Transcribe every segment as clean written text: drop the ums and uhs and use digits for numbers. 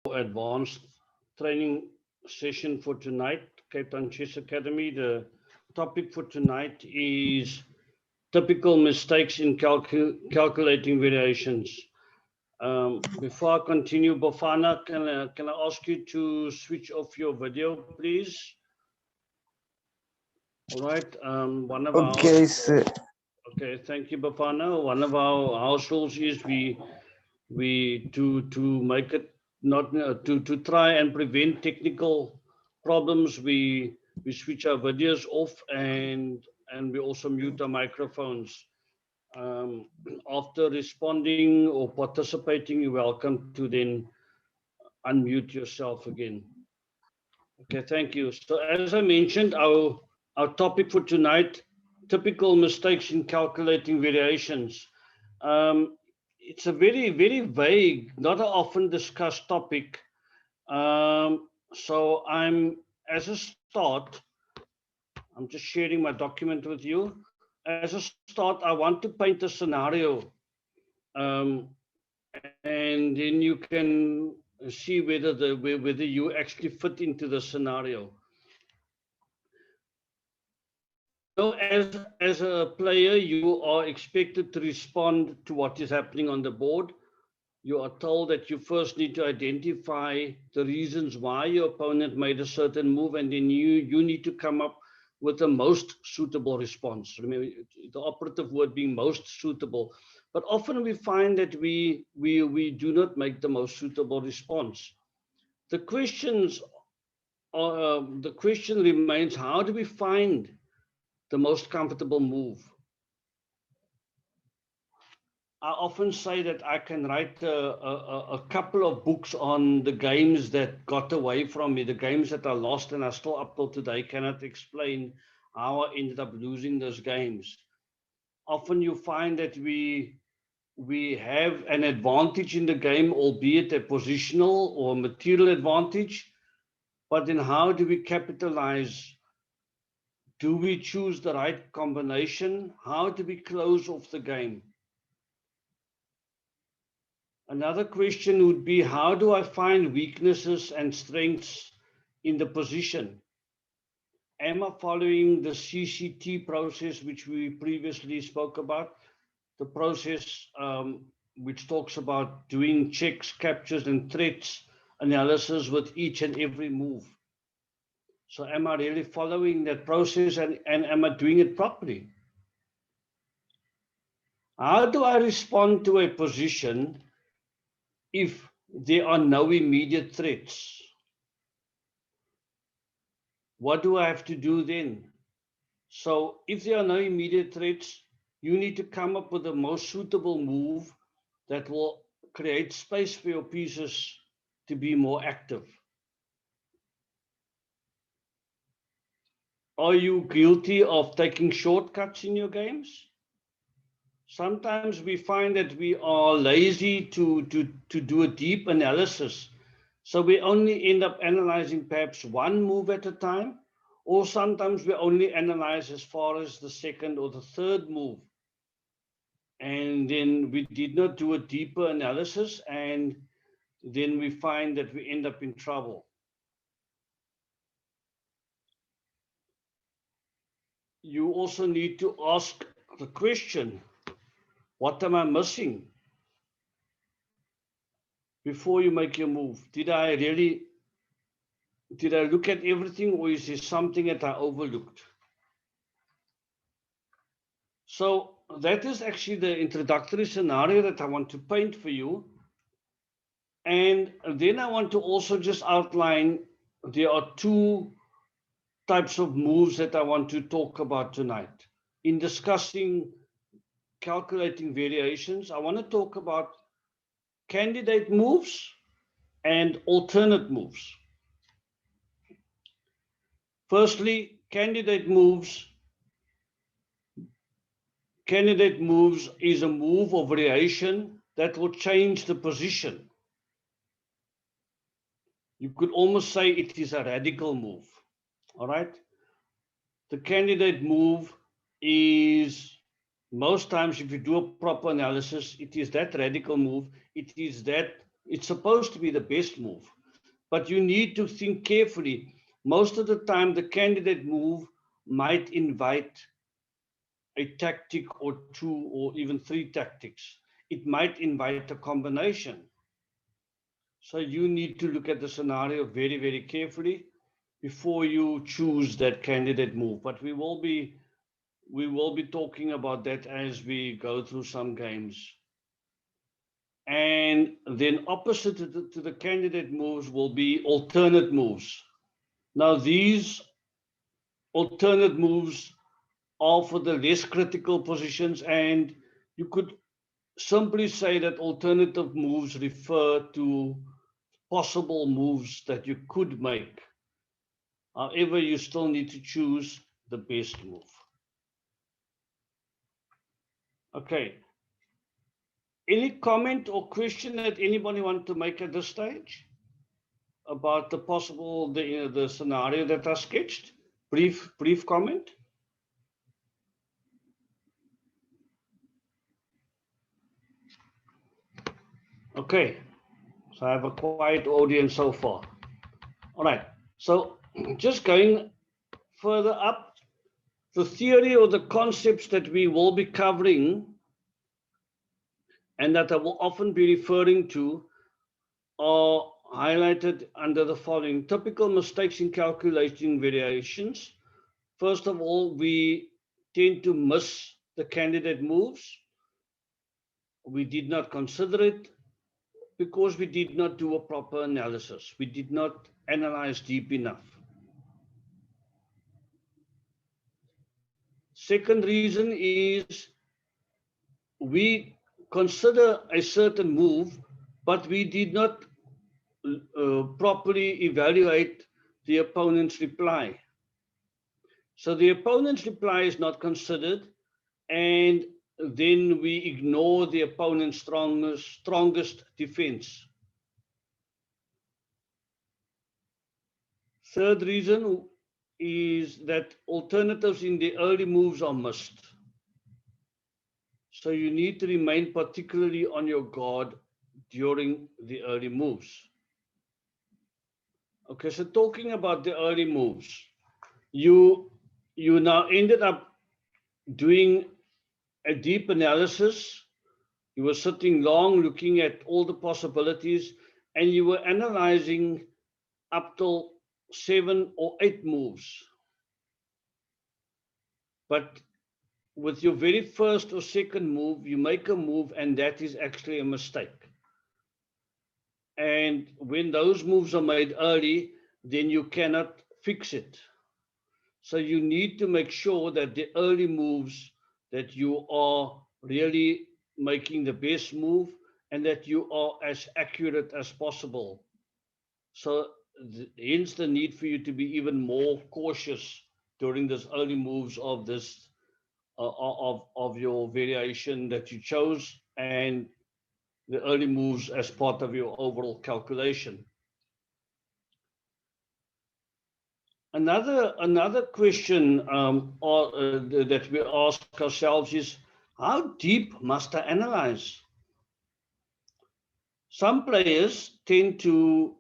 Advanced training session for tonight, Cape Town Chess Academy. The topic for tonight is typical mistakes in calculating variations. Before I continue, Bafana, can I ask you to switch off your video, please? All right. One of Okay, our sir. okay. Thank you, Bafana. One of our house rules is we to make it not to try and prevent technical problems. We switch our videos off and we also mute our microphones. After responding or participating, you're welcome to then unmute yourself again. Okay, thank you. So as I mentioned, our topic for tonight, typical mistakes in calculating variations. It's a very vague, not an often discussed topic. So as a start, I'm just sharing my document with you. As a start, I want to paint a scenario, and then you can see whether you actually fit into the scenario. As a player, you are expected to respond to what is happening on the board. You are told that you first need to identify the reasons why your opponent made a certain move, and then you need to come up with the most suitable response. Remember, the operative word being most suitable. But often we find that we do not make the most suitable response. The question remains: how do we find the most comfortable move? I often say that I can write a couple of books on the games that got away from me, the games that I lost, and I still up till today cannot explain how I ended up losing those games. Often you find that we have an advantage in the game, albeit a positional or material advantage, but then how do we capitalize? Do we choose the right combination? How do we close off the game? Another question would be, how do I find weaknesses and strengths in the position? Am I following the CCT process, which we previously spoke about? The process which talks about doing checks, captures, and threats analysis with each and every move. So am I really following that process, and am I doing it properly? How do I respond to a position if there are no immediate threats? What do I have to do then? So if there are no immediate threats, you need to come up with the most suitable move that will create space for your pieces to be more active. Are you guilty of taking shortcuts in your games? Sometimes we find that we are lazy to do a deep analysis. So we only end up analyzing perhaps one move at a time, or sometimes we only analyze as far as the second or the third move. And then we did not do a deeper analysis, and then we find that we end up in trouble. You also need to ask the question, what am I missing? Before you make your move, did I look at everything, or is there something that I overlooked? So that is actually the introductory scenario that I want to paint for you. And then I want to also just outline, there are two types of moves that I want to talk about tonight. In discussing calculating variations, I want to talk about candidate moves and alternate moves. Firstly, candidate moves. Candidate moves is a move or variation that will change the position. You could almost say it is a radical move. All right. The candidate move is, most times if you do a proper analysis, it is that radical move. It is that It's supposed to be the best move, but you need to think carefully. Most of the time, the candidate move might invite a tactic or two or even three tactics. It might invite a combination. So you need to look at the scenario very, very carefully before you choose that candidate move. But we will be talking about that as we go through some games. And then opposite to the candidate moves will be alternate moves. Now these alternate moves are for the less critical positions, and you could simply say that alternative moves refer to possible moves that you could make. However, you still need to choose the best move. Okay. Any comment or question that anybody want to make at this stage about the possible, the scenario that I sketched? Brief comment. Okay, so I have a quiet audience so far. All right, so just going further up, the theory or the concepts that we will be covering and that I will often be referring to are highlighted under the following: typical mistakes in calculating variations. First of all, we tend to miss the candidate moves. We did not consider it because we did not do a proper analysis. We did not analyze deep enough. Second reason is we consider a certain move, but we did not properly evaluate the opponent's reply. So the opponent's reply is not considered, and then we ignore the opponent's strongest defense. Third reason is that alternatives in the early moves are missed. So you need to remain particularly on your guard during the early moves. Okay, so talking about the early moves, you now ended up doing a deep analysis. You were sitting long looking at all the possibilities, and you were analyzing up till 7 or 8 moves. But with your very first or second move, you make a move, and that is actually a mistake. And when those moves are made early, then you cannot fix it. So you need to make sure that the early moves, that you are really making the best move and that you are as accurate as possible. So hence the need for you to be even more cautious during this early moves of this of your variation that you chose, and the early moves as part of your overall calculation. Another question that we ask ourselves is, how deep must I analyze? Some players tend to,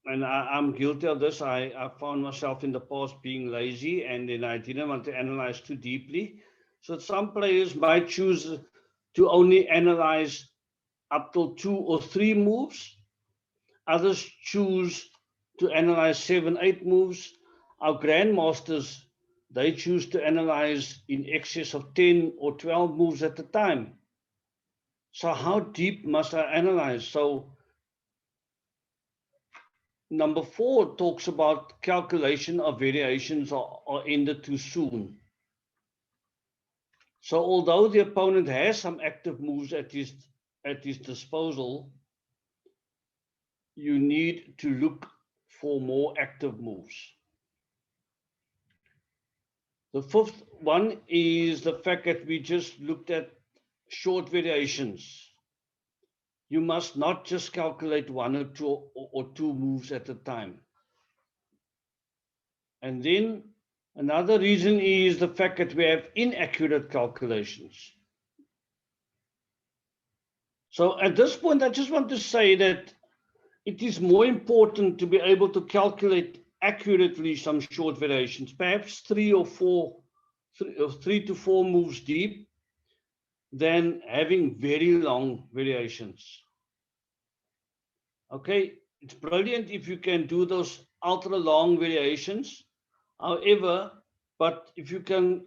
and I'm guilty of this, I found myself in the past being lazy, and then I didn't want to analyze too deeply. So some players might choose to only analyze up to 2 or 3 moves. Others choose to analyze 7, 8 moves. Our grandmasters, they choose to analyze in excess of 10 or 12 moves at a time. So how deep must I analyze? So number 4 talks about calculation of variations are ended too soon. So although the opponent has some active moves at his disposal, you need to look for more active moves. The 5th one is the fact that we just looked at short variations. You must not just calculate 1 or 2 moves at a time. And then another reason is the fact that we have inaccurate calculations. So at this point, I just want to say that it is more important to be able to calculate accurately some short variations, perhaps 3 or 4, 3 to 4 moves deep, than having very long variations. Okay, it's brilliant if you can do those ultra long variations. However, but if you can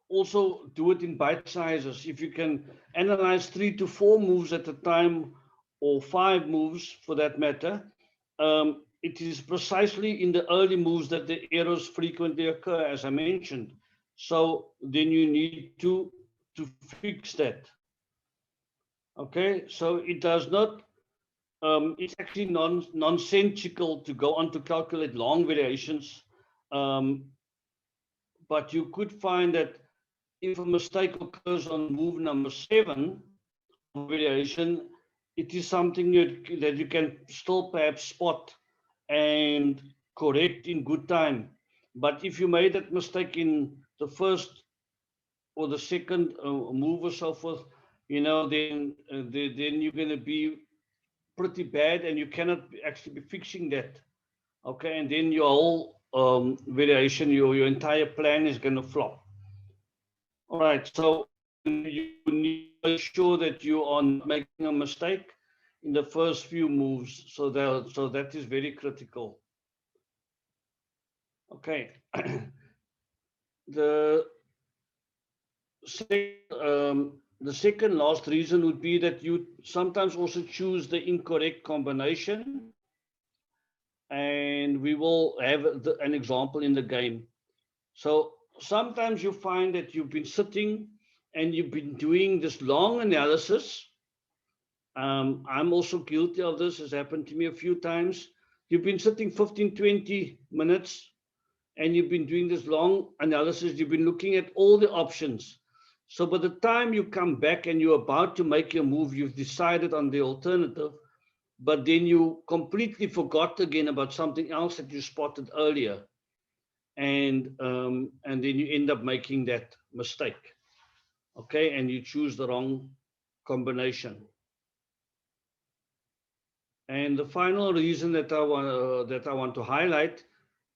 also do it in bite sizes, if you can analyze 3 to 4 moves at a time, or 5 moves for that matter, it is precisely in the early moves that the errors frequently occur, as I mentioned. So then you need to fix that. Okay, so it does not, it's actually nonsensical to go on to calculate long variations, but you could find that if a mistake occurs on move number 7 of variation, it is something that you can still perhaps spot and correct in good time. But if you made that mistake in the first or the second move or so forth, then you're going to be pretty bad, and you cannot actually be fixing that. Okay, and then your whole variation, your entire plan is going to flop. All right, so you need to make sure that you are not making a mistake in the first few moves. So that is very critical. Okay. The second last reason would be that you sometimes also choose the incorrect combination. And we will have an example in the game. So sometimes you find that you've been sitting and you've been doing this long analysis. I'm also guilty of this. It's happened to me a few times. You've been sitting 15, 20 minutes and you've been doing this long analysis. You've been looking at all the options. So by the time you come back and you're about to make your move, you've decided on the alternative, but then you completely forgot again about something else that you spotted earlier. And then you end up making that mistake. Okay, and you choose the wrong combination. And the final reason that I want to highlight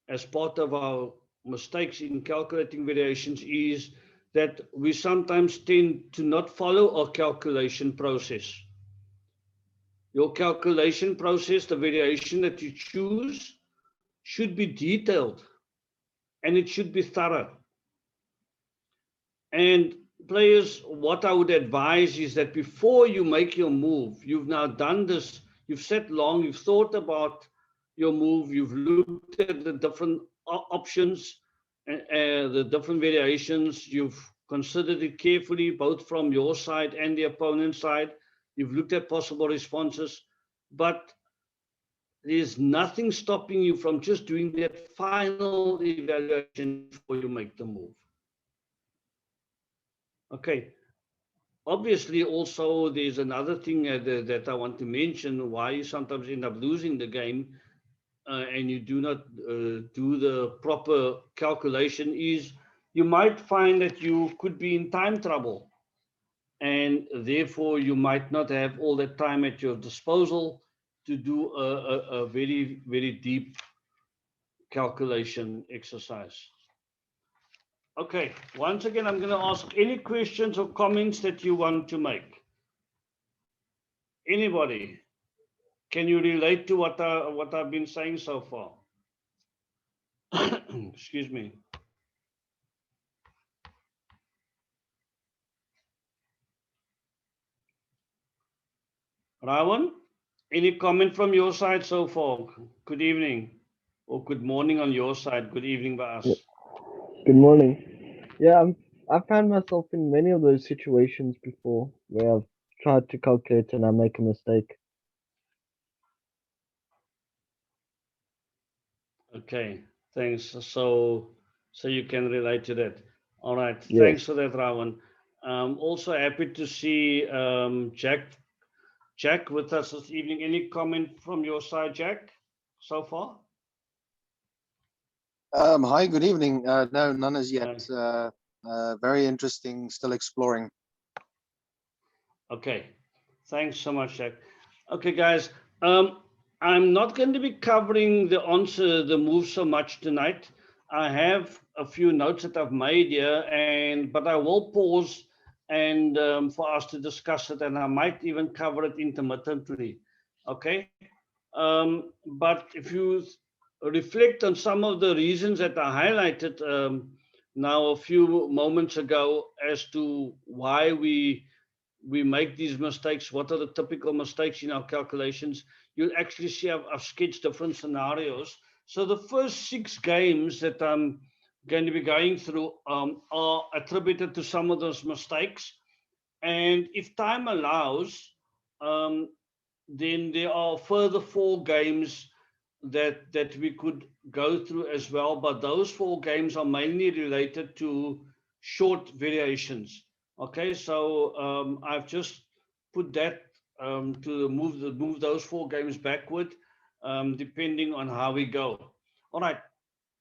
as part of our mistakes in calculating variations is that we sometimes tend to not follow a calculation process. Your calculation process, the variation that you choose, should be detailed and it should be thorough. And players, what I would advise is that before you make your move, you've now done this, you've sat long, you've thought about your move, you've looked at the different options, the different variations, you've considered it carefully, both from your side and the opponent's side. You've looked at possible responses, but there's nothing stopping you from just doing that final evaluation before you make the move. Okay. Obviously, also, there's another thing that I want to mention, why you sometimes end up losing the game and you do not do the proper calculation is you might find that you could be in time trouble. And therefore, you might not have all that time at your disposal to do a very, very deep calculation exercise. Okay, once again, I'm going to ask any questions or comments that you want to make. Anybody? Can you relate to what I've been saying so far? Excuse me. Rawan, any comment from your side so far? Good evening, or good morning on your side. Good evening by us. Good morning. Yeah, I've found myself in many of those situations before where I've tried to calculate and I make a mistake. Okay, thanks. So you can relate to that. All right, Yes. Thanks for that, Rawan. Also happy to see Jack with us this evening. Any comment from your side, Jack, so far? Hi, good evening. No, none as yet. Hi. Very interesting, still exploring. Okay, Thanks so much, Jack. Okay, guys. I'm not going to be covering the move so much tonight. I have a few notes that I've made here, but I will pause and for us to discuss it, and I might even cover it intermittently. Okay. But if you reflect on some of the reasons that I highlighted now a few moments ago as to why we make these mistakes, what are the typical mistakes in our calculations, you'll actually see I've sketched different scenarios. So the first 6 games that I'm going to be going through are attributed to some of those mistakes. And if time allows, um, then there are further 4 games that we could go through as well. But those 4 games are mainly related to short variations. Okay, so I've just put that to move those 4 games backward, depending on how we go. All right,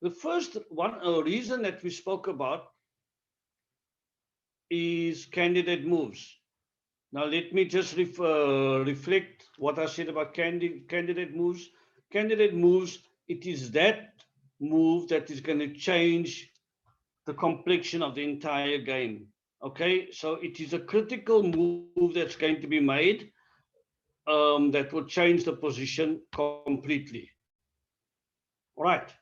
the first one reason that we spoke about is candidate moves. Now let me just reflect what I said about candidate moves. Candidate moves, it is that move that is going to change the complexion of the entire game. Okay, so it is a critical move that's going to be made that will change the position completely. All right.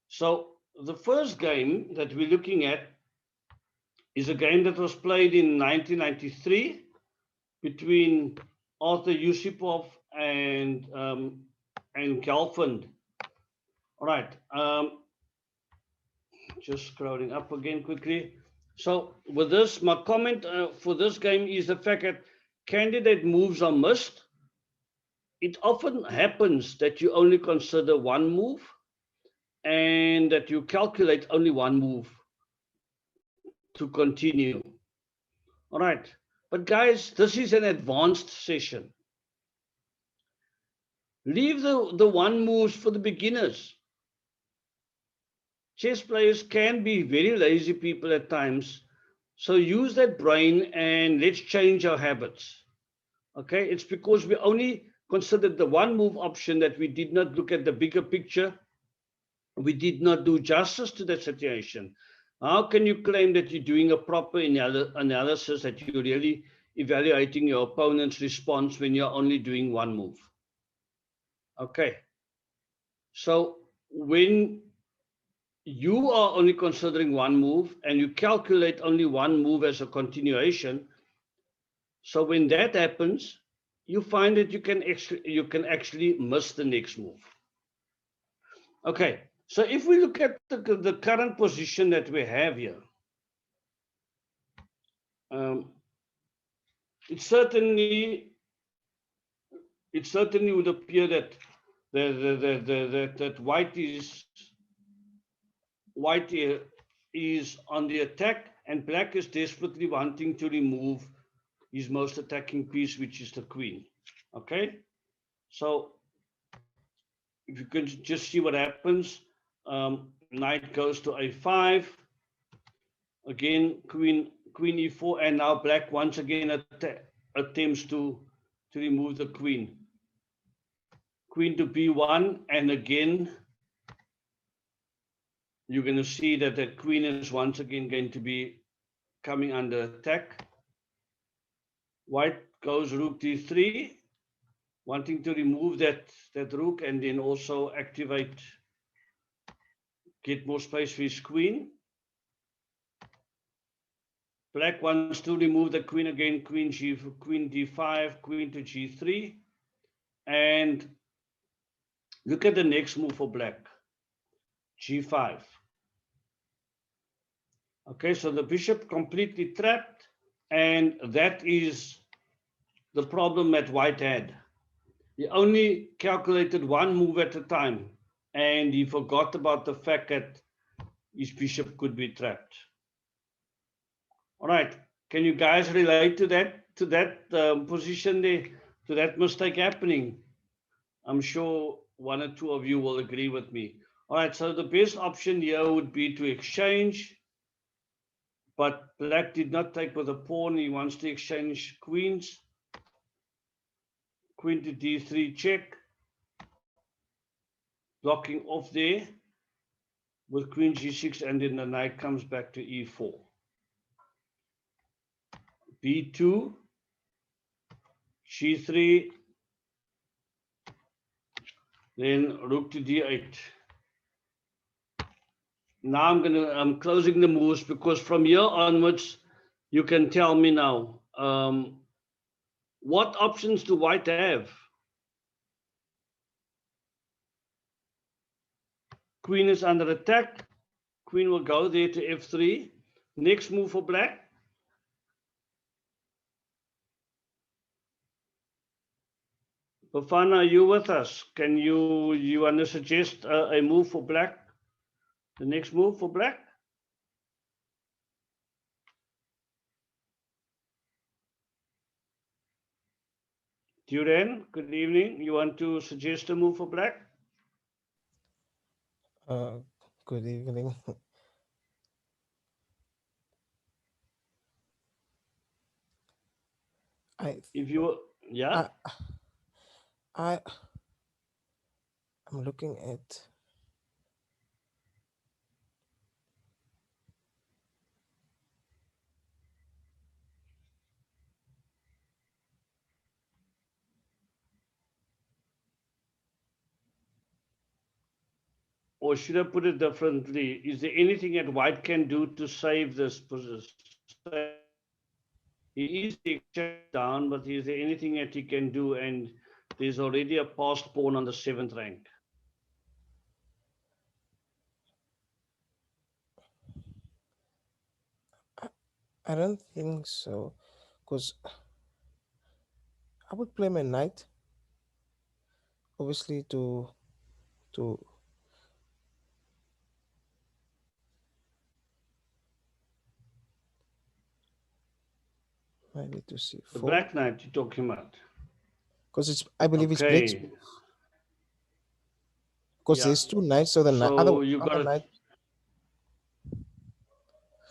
So the first game that we're looking at is a game that was played in 1993 between Arthur Yusupov and Gelfand. All right. Just scrolling up again quickly. So with this, my comment for this game is the fact that candidate moves are missed. It often happens that you only consider one move and that you calculate only one move to continue. All right. But guys, this is an advanced session. Leave the one moves for the beginners. Chess players can be very lazy people at times. So use that brain and let's change our habits. Okay, it's because we only considered the one move option that we did not look at the bigger picture. We did not do justice to that situation. How can you claim that you're doing a proper analysis, that you're really evaluating your opponent's response when you're only doing one move? Okay, so when you are only considering one move and you calculate only one move as a continuation, so when that happens, you find that you can actually miss the next move. Okay, so if we look at the current position that we have here, it certainly would appear that that white is on the attack, and black is desperately wanting to remove his most attacking piece, which is the queen. Okay, so if you can just see what happens, knight goes to a5, again queen e4, and now black once again attempts to remove the queen to b1, and again you're going to see that the queen is once again going to be coming under attack. White goes rook d3, wanting to remove that rook and then also get more space for his queen. Black wants to remove the queen again, queen d5, queen to g3. And look at the next move for black, g5. Okay, so the bishop completely trapped, and that is the problem that white had. He only calculated one move at a time, and he forgot about the fact that his bishop could be trapped. All right, can you guys relate to that position there, to that mistake happening? I'm sure one or two of you will agree with me. All right, so the best option here would be to exchange, but black did not take with a pawn. He wants to exchange queens. Queen to d3 check, blocking off there with queen g6, and then the knight comes back to e4. b2, g3, then rook to d8. Now I'm closing the moves, because from here onwards, you can tell me now, what options do white have? Queen is under attack. Queen will go there to f3. Next move for black. Bafana, are you with us? Can you want to suggest a move for black? The next move for black? Duran, good evening. You want to suggest a move for black? Good evening. Yeah. I'm looking at. Or should I put it differently? Is there anything that white can do to save this position? He is down, but is there anything that he can do? And there's already a passed pawn on the 7th rank. I don't think so, because I would play my knight, obviously to maybe to see the black knight you're talking about, because I believe it's okay. black's move. Because there's two knights, so the so you got knight.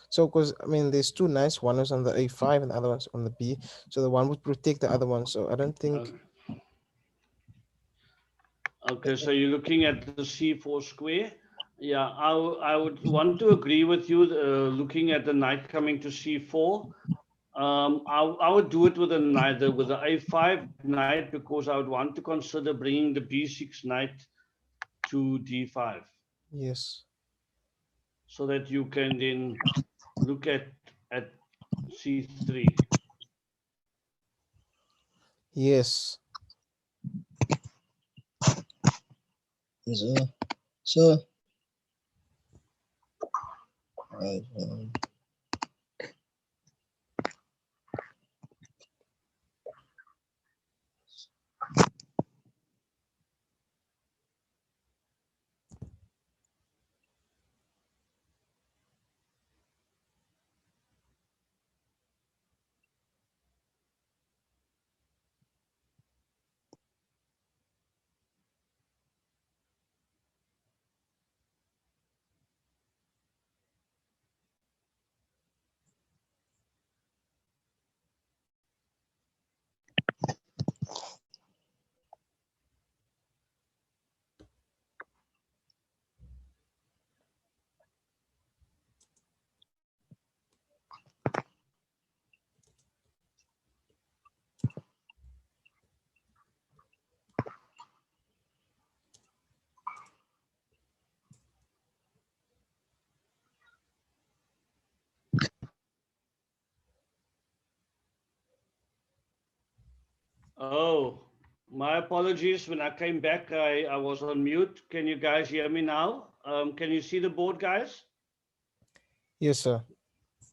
So, because I mean, there's two knights. One is on the a5, and the other one's on the b. So the one would protect the other one. So I don't think. Okay, so you're looking at the c4 square. Yeah, I would want to agree with you. Looking at the knight coming to c4, I would do it with a knight, with the a5 knight, because I would want to consider bringing the b6 knight to d5. Yes. So that you can then look at c3. Yes. So Oh, my apologies. When I came back, I was on mute. Can you guys hear me now? Can you see the board, guys? Yes, sir.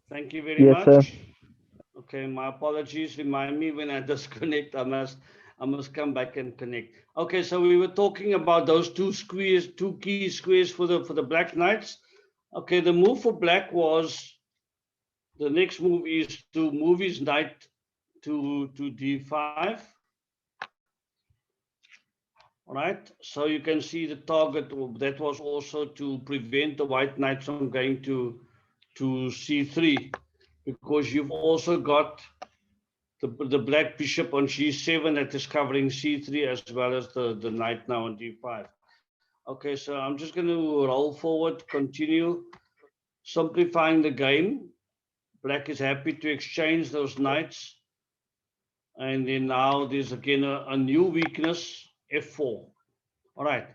Thank you very much. Sir. Okay, my apologies. Remind me when I disconnect. I must come back and connect. Okay, so we were talking about those two key squares for the black knights. Okay, the move for black was, the next move is to move his knight to d5. All right, so you can see the target that was also to prevent the white knight from going to c3, because you've also got the black bishop on g7 that is covering c3 as well as the knight now on d5. Okay, so I'm just going to roll forward, continue simplifying the game. Black is happy to exchange those knights. And then now there's again a new weakness, f4. All right.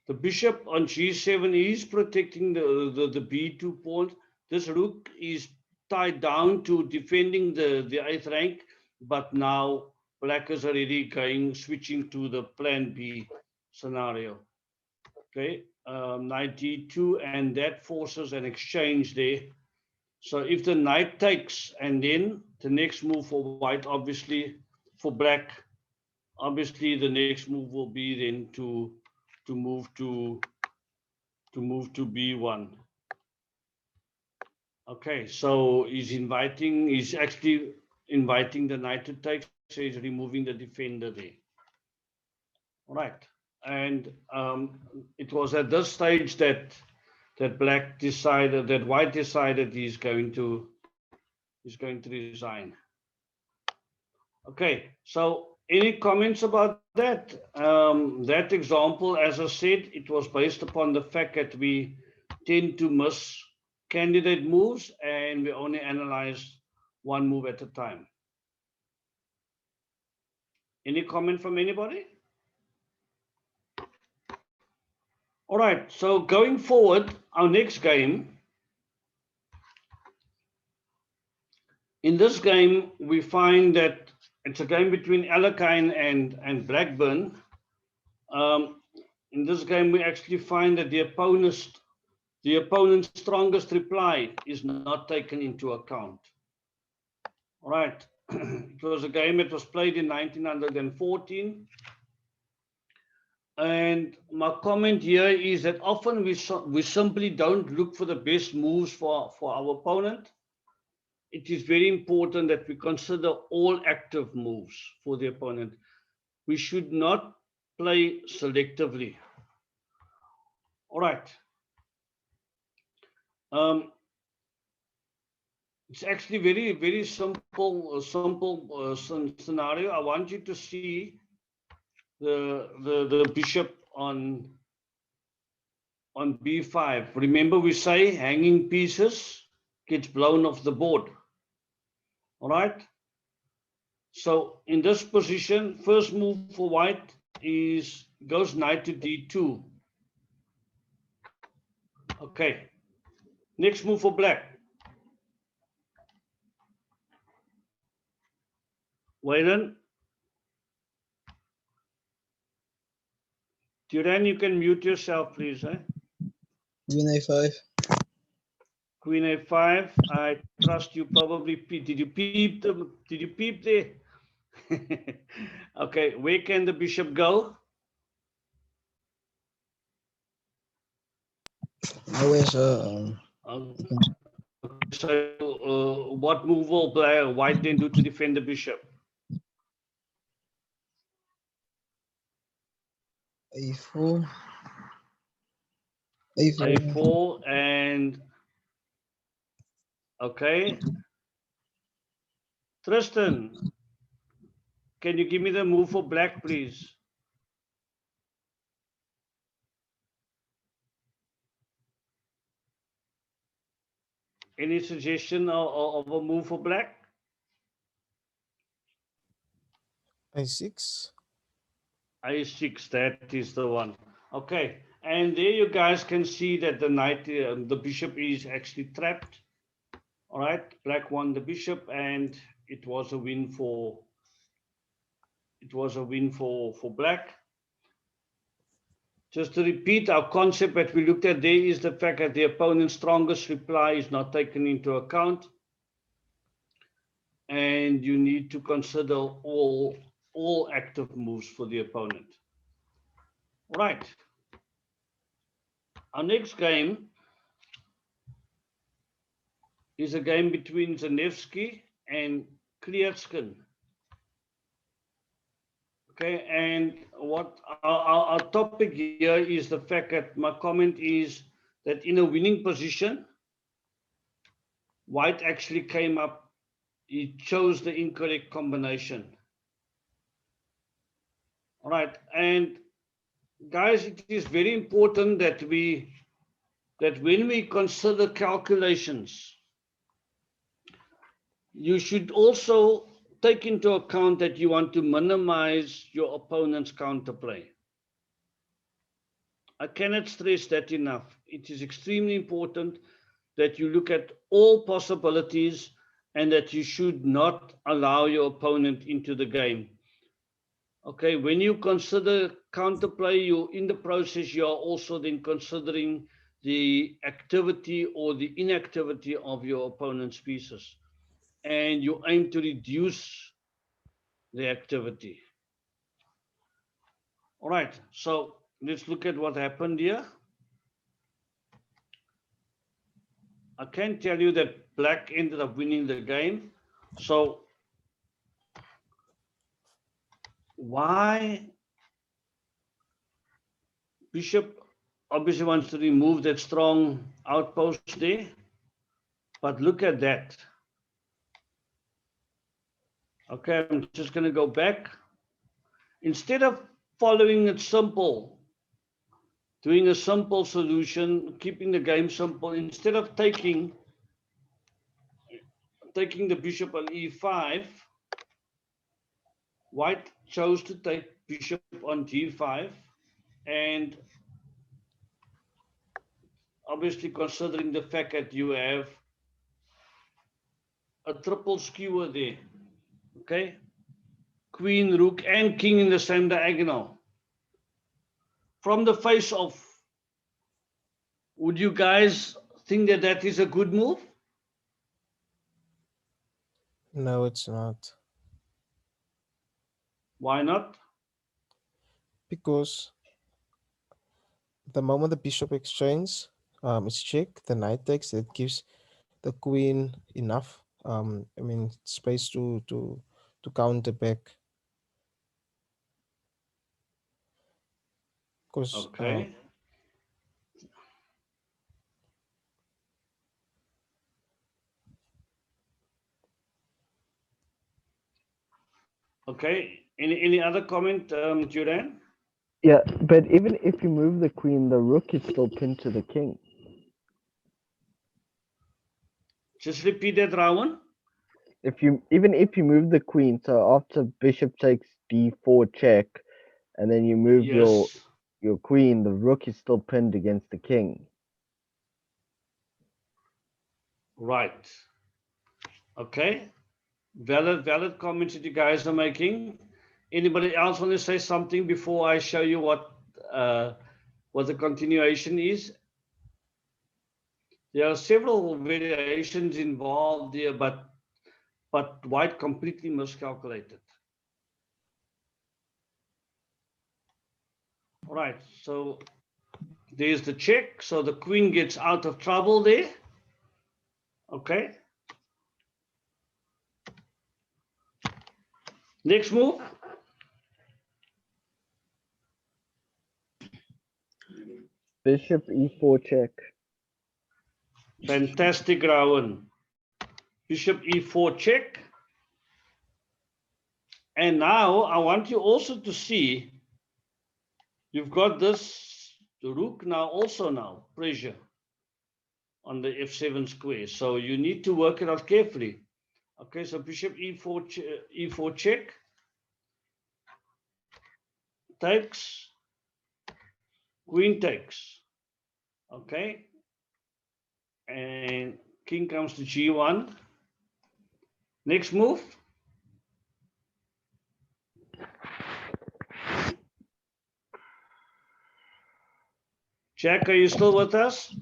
The bishop on g7 is protecting the b2 pawn. This rook is tied down to defending the 8th rank, but now black is already switching to the plan B scenario. Okay, knight d2, and that forces an exchange there. So if the knight takes, and then the next move for white, obviously for black, obviously the next move will be then to move to b1. Okay, so he's actually inviting the knight to take, so he's removing the defender there. All right, and it was at this stage that black decided, that white decided he's going to resign. Okay, so any comments about that? That example, as I said, it was based upon the fact that we tend to miss candidate moves and we only analyze one move at a time. Any comment from anybody? All right, so going forward, our next game. In this game, we find that it's a game between Alekhine and Blackburn. In this game, we actually find that the opponent's strongest reply is not taken into account. All right, it was a game that was played in 1914. And my comment here is that often we simply don't look for the best moves for our opponent. It is very important that we consider all active moves for the opponent. We should not play selectively. All right. It's actually very, very simple scenario. I want you to see the bishop on b5. Remember, we say hanging pieces gets blown off the board. All right. So in this position, first move for white goes knight to d2. Okay. Next move for black. Wayland. Duran, you can mute yourself, please. Eh? Queen a5. Queen a5. I trust you probably did you peep there? Okay, where can the bishop go? Always So what move will white then do to defend the bishop? a4. A4 and okay. Tristan, can you give me the move for black, please? Any suggestion of a move for black? a6. A6, that is the one. Okay, and there you guys can see that the knight, the bishop is actually trapped. All right, black won the bishop, and it was a win for black. Just to repeat, our concept that we looked at there is the fact that the opponent's strongest reply is not taken into account, and you need to consider all active moves for the opponent. All right. Our next game is a game between Zanevsky and Klierskin. Okay, and what our topic here is the fact that my comment is that in a winning position, white actually came up he chose the incorrect combination. All right, and guys, it is very important that when we consider calculations, you should also take into account that you want to minimize your opponent's counterplay. I cannot stress that enough. It is extremely important that you look at all possibilities and that you should not allow your opponent into the game. Okay, when you consider counterplay, you in the process, you are also then considering the activity or the inactivity of your opponent's pieces. And you aim to reduce the activity. All right, so let's look at what happened here. I can tell you that black ended up winning the game. So why Bishop obviously wants to remove that strong outpost there, but look at that. Okay, I'm just going to go back. Instead of following it simple, doing a simple solution, keeping the game simple, instead of taking the bishop on e5, white chose to take bishop on g5, and obviously considering the fact that you have a triple skewer there, okay? Queen, rook, and king in the same diagonal. From the face off, would you guys think that that is a good move? No, it's not. Why not? Because the moment the bishop exchanges, it's check, the knight takes, it gives the queen enough space to counter back. Because Okay. Okay. Any other comment, Juran? Yeah, but even if you move the queen, the rook is still pinned to the king. Just repeat that, Rawan. Even if you move the queen, so after bishop takes d4 check, and then you move Yes. your queen, the rook is still pinned against the king. Right. Okay. Valid comments that you guys are making. Anybody else want to say something before I show you what the continuation is? There are several variations involved here, but white completely miscalculated. All right, so there's the check. So the queen gets out of trouble there. Okay. Next move. Bishop e4 check. Fantastic, Rawan. Bishop e4 check. And now I want you also to see, you've got this rook now pressure on the f7 square. So you need to work it out carefully. Okay, so bishop e4 check. Takes. Queen takes. Okay. And king comes to g1. Next move. Jack, are you still with us?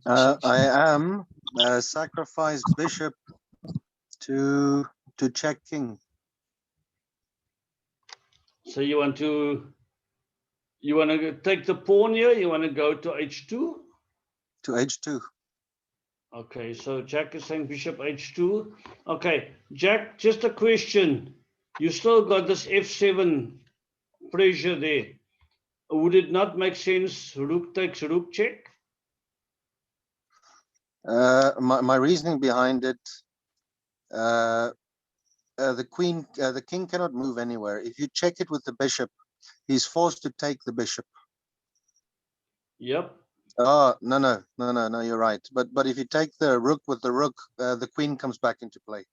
I am sacrificed bishop to check king. So you want to take the pawn here? You want to go to h2? To h2. Okay, so Jack is saying bishop h2. Okay, Jack, just a question. You still got this f7 pressure there. Would it not make sense rook takes rook check? My reasoning behind it, the king cannot move anywhere. If you check it with the bishop, he's forced to take the bishop. Yep. Oh, no, you're right. But if you take the rook with the rook, the queen comes back into play.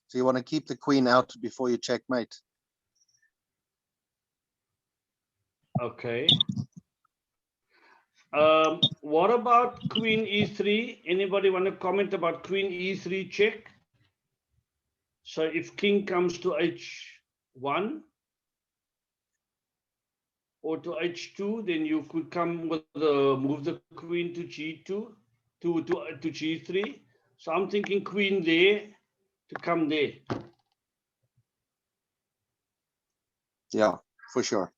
So you want to keep the queen out before you checkmate. Okay. What about queen e3? Anybody want to comment about queen e3 check? So if king comes to h1 or to h2, then you could come with the move the queen to g2 to g3. So I'm thinking queen there to come there. Yeah, for sure.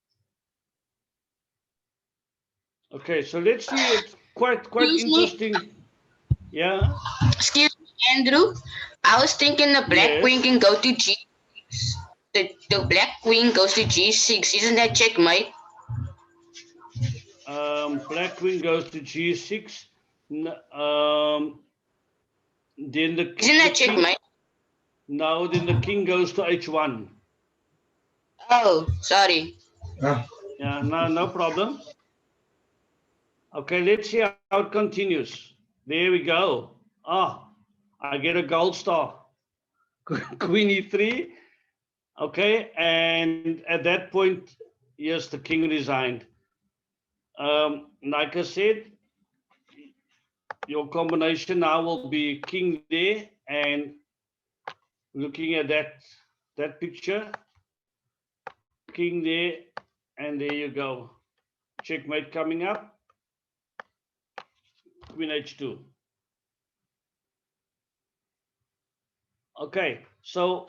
Okay, so let's see. It's quite Excuse me? interesting. Yeah. Excuse me, Andrew. I was thinking the black queen Yes. can go to G. The black queen goes to G6. Isn't that checkmate? Black queen goes to g6. Then the Isn't that king. checkmate? No, then the king goes to h1. Oh, sorry. Yeah, no problem. Okay, let's see how it continues. There we go. Ah, I get a gold star. Queen e3. Okay, and at that point, yes, the king resigned. Like I said, your combination now will be king there, and looking at that picture, king there, and there you go. Checkmate coming up. Queen h2. Okay, so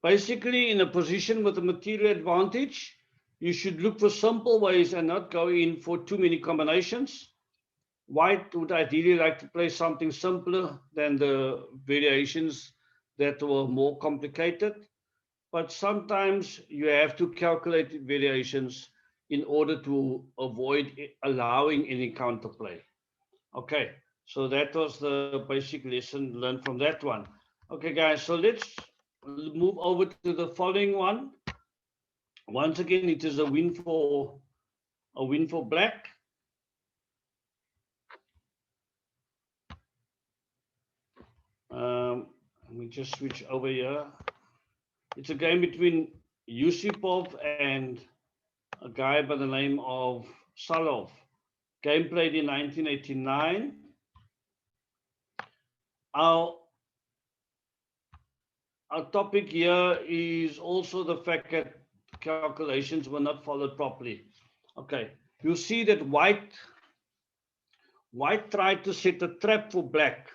basically in a position with a material advantage, you should look for simple ways and not go in for too many combinations. White would ideally like to play something simpler than the variations that were more complicated, but sometimes you have to calculate variations in order to avoid allowing any counterplay. Okay, so that was the basic lesson learned from that one. Okay, guys, so let's move over to the following one. Once again, it is a win for black. Let me just switch over here. It's a game between Yusupov and a guy by the name of Salov. Game played in 1989. Our topic here is also the fact that calculations were not followed properly. Okay, you see that white tried to set a trap for black,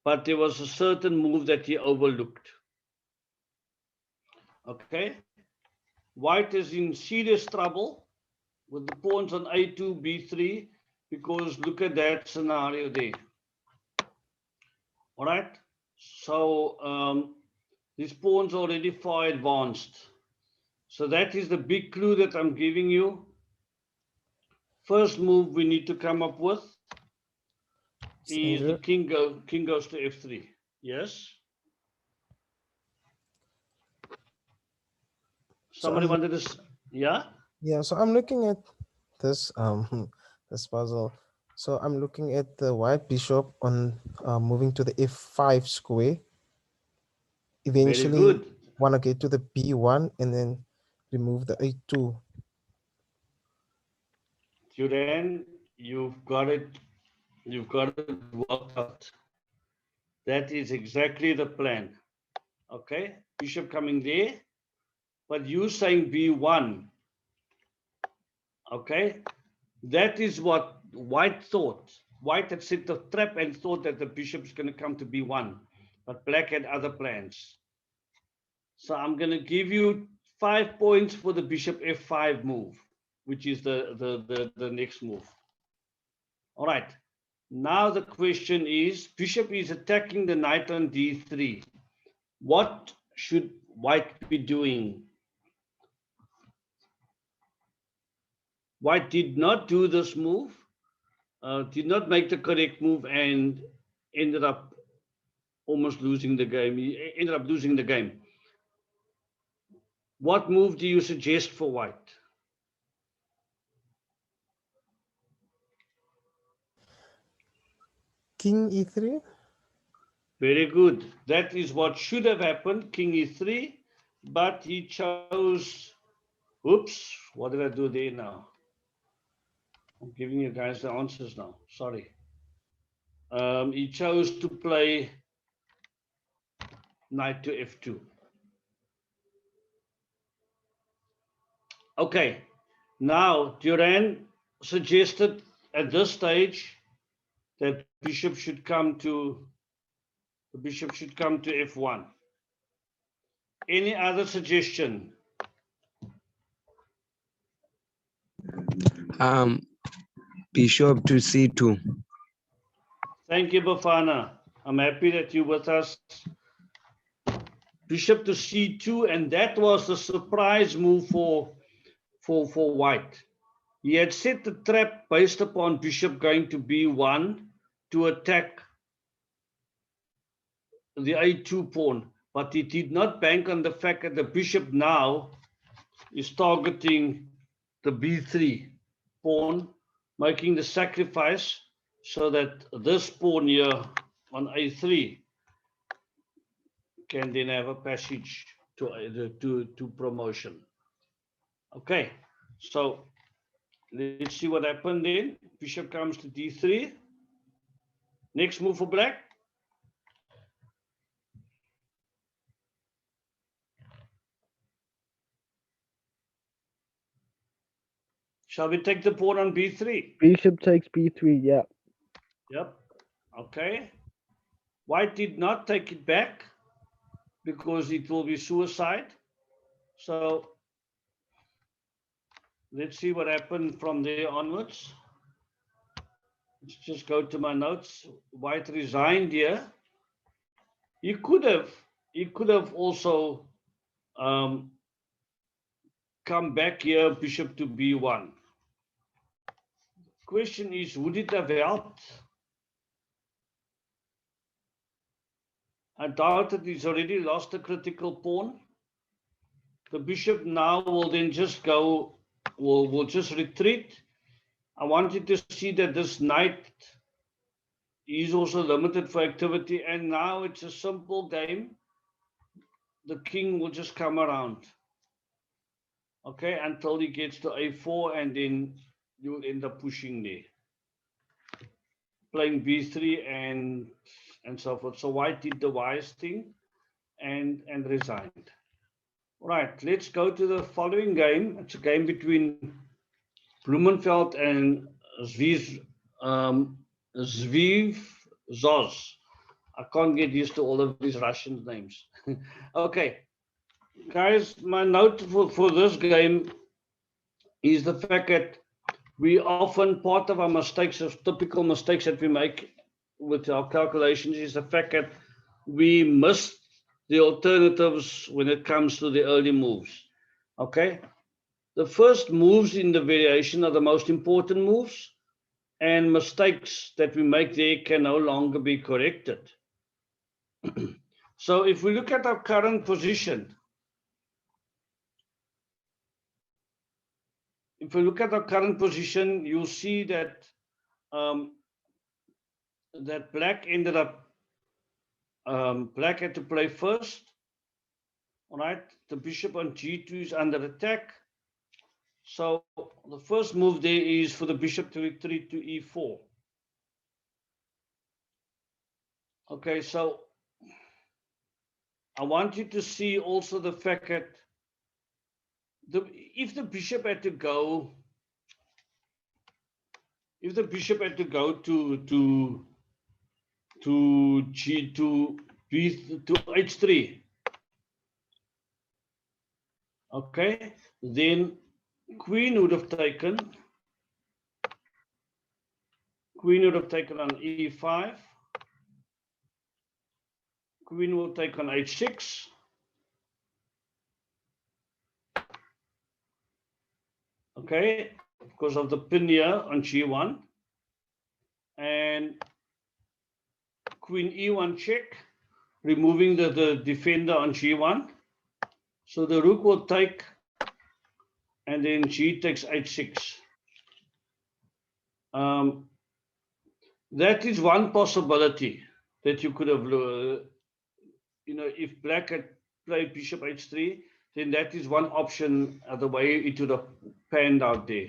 but there was a certain move that he overlooked. Okay, white is in serious trouble with the pawns on a2, b3, because look at that scenario there. All right, so these pawns are already far advanced. So that is the big clue that I'm giving you. First move we need to come up with is the king goes to f3. Yes. Somebody wanted this. Yeah. Yeah. So I'm looking at this this puzzle. So I'm looking at the white bishop on moving to the f5 square. Eventually, want to get to the b1 and then remove the a2. Julian, you've got it worked out. That is exactly the plan. Okay, bishop coming there, but you saying b1. Okay, that is what white thought. White had set the trap and thought that the bishop is going to come to b1, but black had other plans. So I'm going to give you 5 points for the bishop f5 move, which is the next move. All right. Now the question is, bishop is attacking the knight on d3. What should white be doing? White did not do this move, did not make the correct move and ended up almost losing the game. He ended up losing the game. What move do you suggest for white? King e3. Very good. That is what should have happened, king e3, but he chose, oops, what did I do there now? I'm giving you guys the answers now, sorry. He chose to play knight to f2. Okay, now Duran suggested at this stage that bishop should come to, the bishop should come to f1. Any other suggestion? Bishop to c2. Thank you, Bafana. I'm happy that you're with us. Bishop to c2, and that was the surprise move for white. He had set the trap based upon bishop going to b1 to attack the a2 pawn, but he did not bank on the fact that the bishop now is targeting the b3 pawn, making the sacrifice so that this pawn here on a3 can then have a passage to promotion. Okay, so let's see what happened then. Bishop comes to d3. Next move for black. Shall we take the pawn on b3? Bishop takes b3, yeah. Yep. Okay. White did not take it back because it will be suicide. So let's see what happened from there onwards. Let's just go to my notes. White resigned here. He could have also come back here, bishop to b1. Question is, would it have helped? I doubt that he's already lost a critical pawn. The bishop now will then just go, will just retreat. I wanted to see that this knight is also limited for activity, and now it's a simple game. The king will just come around, okay, until he gets to a4, and then you will end up pushing there, playing b3 and so forth. So white did the wise thing and resigned. Right, let's go to the following game. It's a game between Blumenfeld and Zviv Zos. I can't get used to all of these Russian names. Okay, guys, my note for this game is the fact that we often, part of our mistakes, of typical mistakes that we make with our calculations, is the fact that we miss the alternatives when it comes to the early moves. Okay, the first moves in the variation are the most important moves, and mistakes that we make there can no longer be corrected. So if we look at our current position, you'll see that that black ended up, black had to play first. All right, the bishop on g2 is under attack. So the first move there is for the bishop to retreat to e4. Okay, so I want you to see also the fact that if the bishop had to go to h3, okay, then queen would have taken on e5. Queen will take on h6. Okay, because of the pin here on g1. and queen e1 check, removing the defender on g1. So the rook will take, and then g takes h6. That is one possibility that you could have, if black had played bishop h3, then that is one option, the way it would have panned out there.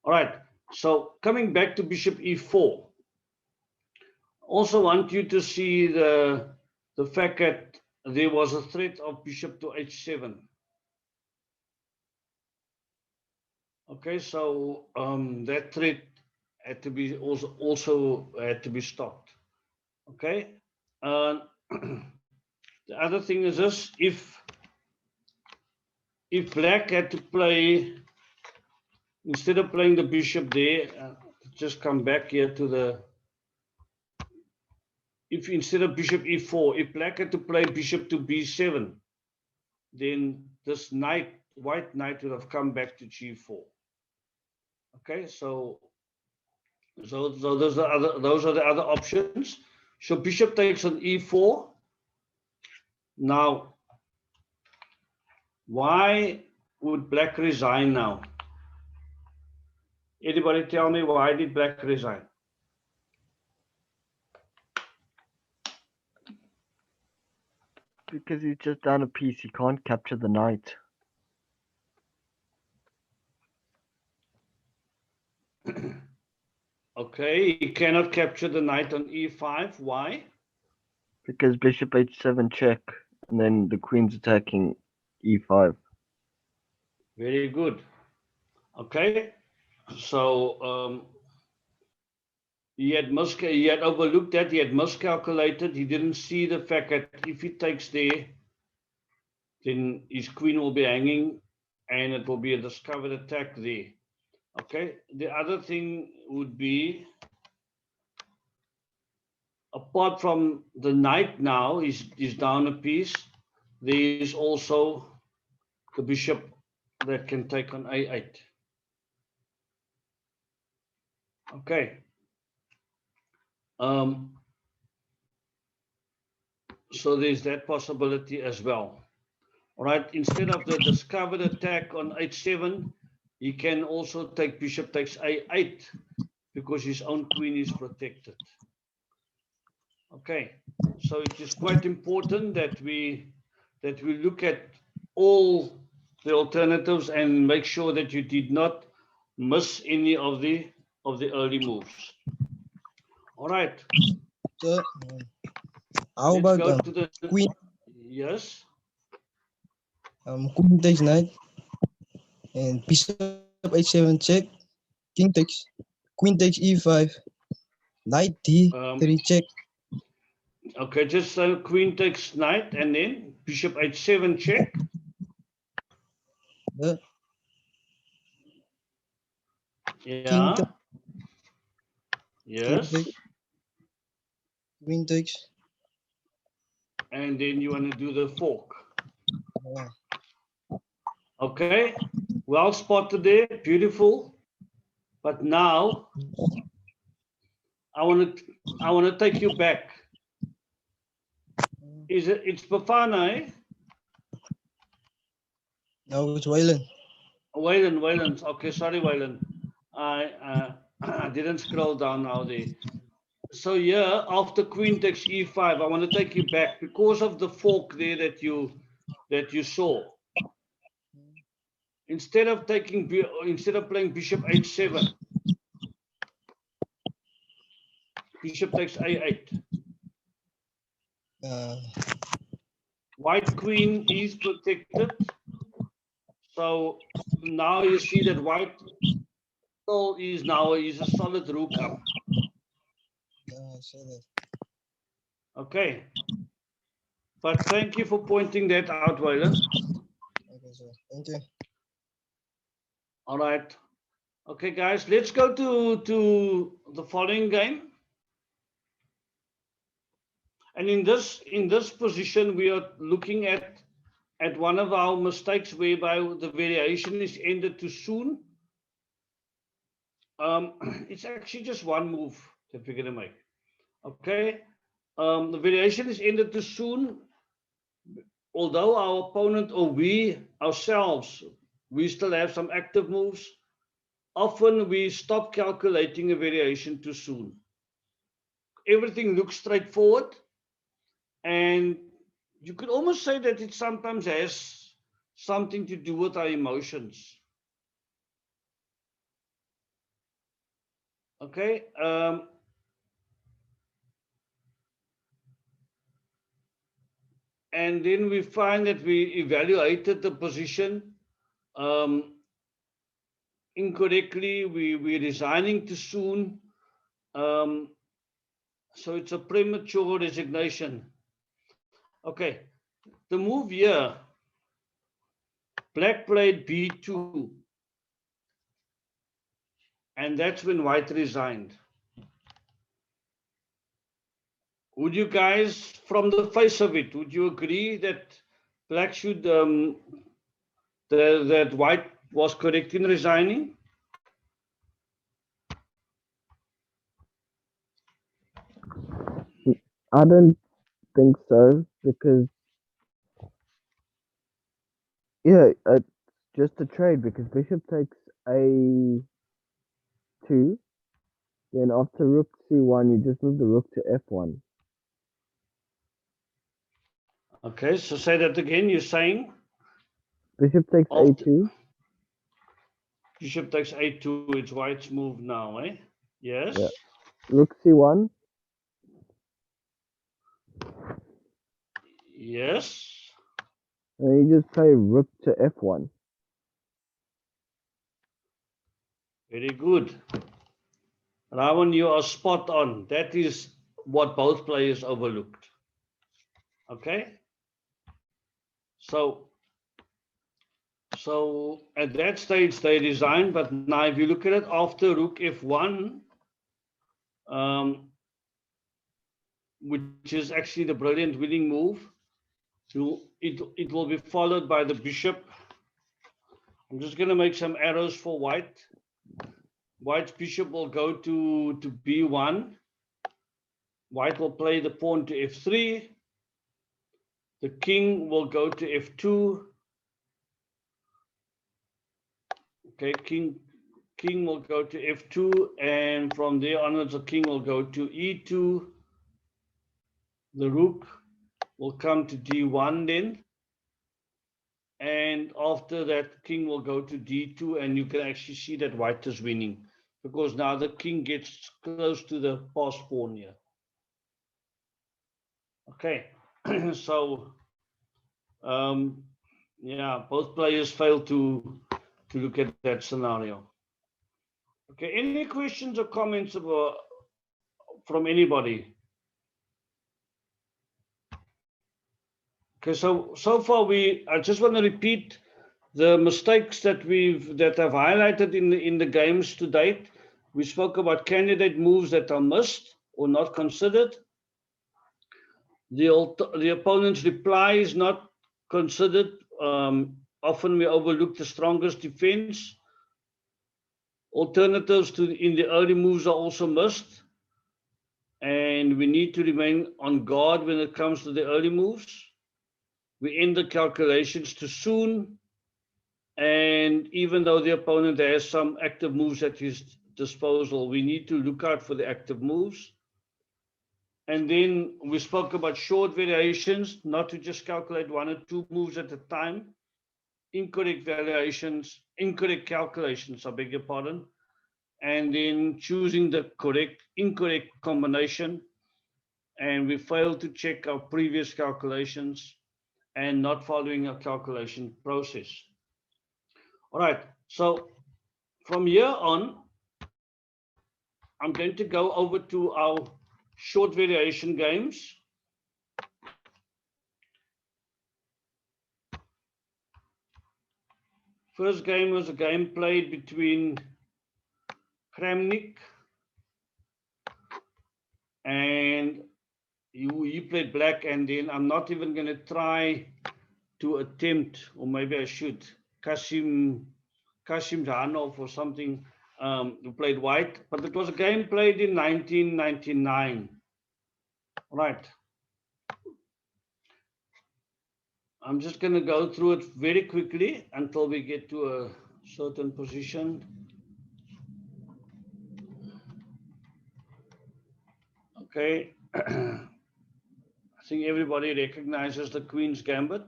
All right, so coming back to bishop e4, also want you to see the fact that there was a threat of bishop to h7. Okay, so that threat had to be also had to be stopped. Okay, the other thing is this: if black had to play, instead of playing the bishop there, just come back here to the. If instead of bishop e4, if black had to play bishop to b7, then this knight, white knight, would have come back to g4. Okay, so those are the other options. So bishop takes on e4. Now, why would black resign now? Anybody tell me, why did black resign? Because he's just down a piece. He can't capture the knight. Okay, he cannot capture the knight on e5. Why? Because bishop h7 check, and then the queen's attacking e5. Very good. Okay, so he had overlooked that. He had miscalculated. He didn't see the fact that if he takes there, then his queen will be hanging, and it will be a discovered attack there. Okay, the other thing would be, apart from the knight now is down a piece, there is also the bishop that can take on a8. Okay. So there's that possibility as well. All right, instead of the discovered attack on h7, he can also take bishop takes a8 because his own queen is protected. Okay, so it is quite important that we look at all the alternatives and make sure that you did not miss any of the early moves. All right. So, how Let's about go to the queen? Yes. Queen takes knight, and bishop h7 check. King takes, queen takes e5, knight d3 check. Okay, just queen takes knight, and then bishop h7 check. Yeah. Yes. Queen takes. And then you want to do the fork. Yeah. Okay. Well spotted there. Beautiful. But now I want to take you back. It's Bafana, eh? No, it's Wayland. Wayland. Okay, sorry, Wayland. I didn't scroll down now there. So here, after queen takes e5, I want to take you back because of the fork there that you saw. Instead of playing bishop h7, bishop takes a8. White queen is protected. So now you see that white is a solid rook up. I see that. Okay. But thank you for pointing that out, Wayland. Okay, sir. Thank you. All right. Okay, guys, let's go to the following game. And in this position, we are looking at one of our mistakes whereby the variation is ended too soon. It's actually just one move that we're going to make. Okay, the variation is ended too soon. Although our opponent or we ourselves, we still have some active moves. Often we stop calculating a variation too soon. Everything looks straightforward, and you could almost say that it sometimes has something to do with our emotions. Okay. And then we find that we evaluated the position incorrectly. We're resigning too soon. So it's a premature resignation. Okay, the move here, black played B2. And that's when white resigned. Would you guys, from the face of it, would you agree that black should, that white was correct in resigning? I don't think so, because yeah, it's just a trade, because bishop takes A2, then after rook C1, you just move the rook to F1. Okay, so say that again. You're saying Bishop takes after A2. bishop takes A2, it's white's move now, eh? Yes. Yeah. Rook C1. Yes. And you just play rook to F1. Very good. Ravan, you are spot on. That is what both players overlooked. Okay. So at that stage they resigned, but now if you look at it after rook F1, which is actually the brilliant winning move, it will be followed by the bishop. I'm just going to make some arrows for white. White's bishop will go to B1. White will play the pawn to F3. The king will go to F2. Okay, king will go to F2, and from there onwards the king will go to E2. The rook will come to D1 then, and after that king will go to D2, and you can actually see that white is winning because now the king gets close to the pass pawn here. Okay, so yeah, both players failed to look at that scenario. Okay, any questions or comments about, from anybody? Okay, so far I just want to repeat the mistakes that I've highlighted in the games to date. We spoke about candidate moves that are missed or not considered. The opponent's reply is not considered. Often we overlook the strongest defense. Alternatives in the early moves are also missed. And we need to remain on guard when it comes to the early moves. We end the calculations too soon. And even though the opponent has some active moves at his disposal, we need to look out for the active moves. And then we spoke about short variations, not to just calculate one or two moves at a time. Incorrect calculations, I beg your pardon. And then choosing the incorrect combination. And we failed to check our previous calculations and not following a calculation process. All right, so from here on, I'm going to go over to our short variation games. First game was a game played between Kramnik and he played black, and then I'm not even going to try to attempt, or maybe I should, Kasim Janov or something. who played white, but it was a game played in 1999. Right. I'm just going to go through it very quickly until we get to a certain position. Okay. I think everybody recognizes the Queen's Gambit.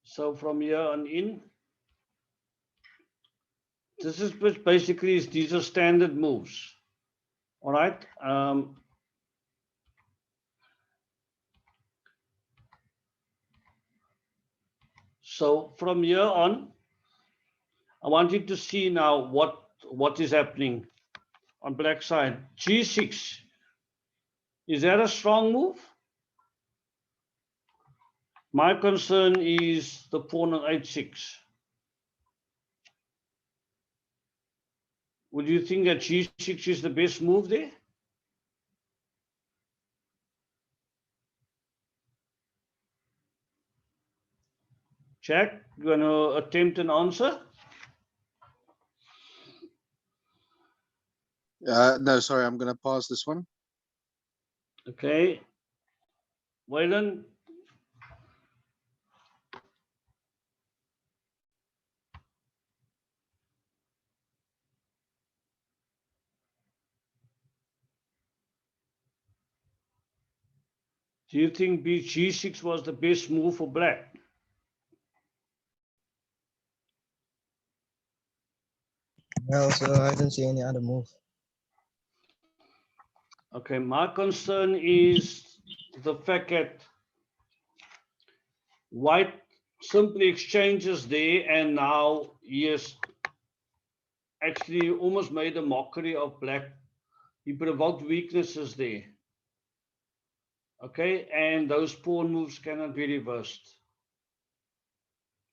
So from here on in, this is basically, these are standard moves. All right. So from here on, I want you to see now what is happening on black side. G6. Is that a strong move? My concern is the pawn on H6. Would you think that G6 is the best move there? Jack, you want to attempt an answer? No, sorry, I'm going to pass this one. Okay. Waylon? Do you think G6 was the best move for black? Well, so I don't see any other move. Okay, my concern is the fact that white simply exchanges there, and now he has actually almost made a mockery of black. He provoked weaknesses there. Okay, and those pawn moves cannot be reversed.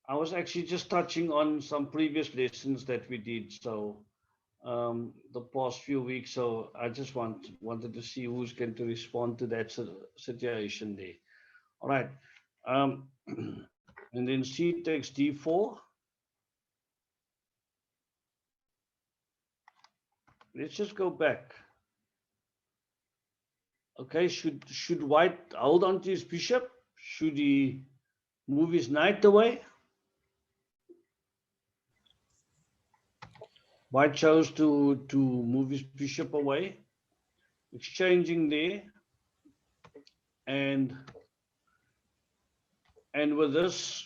I was actually just touching on some previous lessons that we did, so the past few weeks. So I just wanted to see who's going to respond to that situation there. All right, and then C takes D4. Let's just go back. Okay, should white hold on to his bishop? Should he move his knight away? White chose to move his bishop away, exchanging there, and with this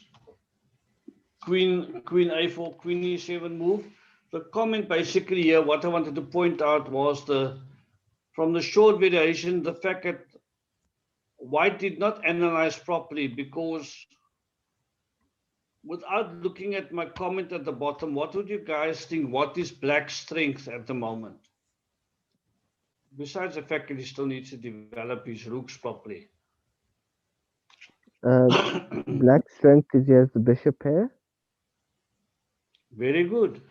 queen A4, queen E7 move. The comment basically here, what I wanted to point out was from the short variation, the fact that white did not analyze properly, because without looking at my comment at the bottom, what would you guys think? What is black's strength at the moment? Besides the fact that he still needs to develop his rooks properly. Black strength is he has the bishop pair. Very good.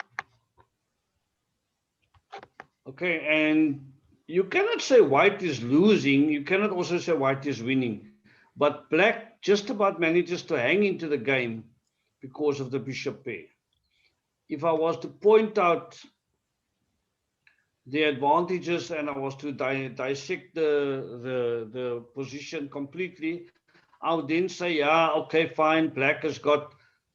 Okay, and you cannot say white is losing. You cannot also say white is winning. But black just about manages to hang into the game because of the bishop pair. If I was to point out the advantages and I was to dissect the position completely, I would then say, yeah, okay, fine. Black has got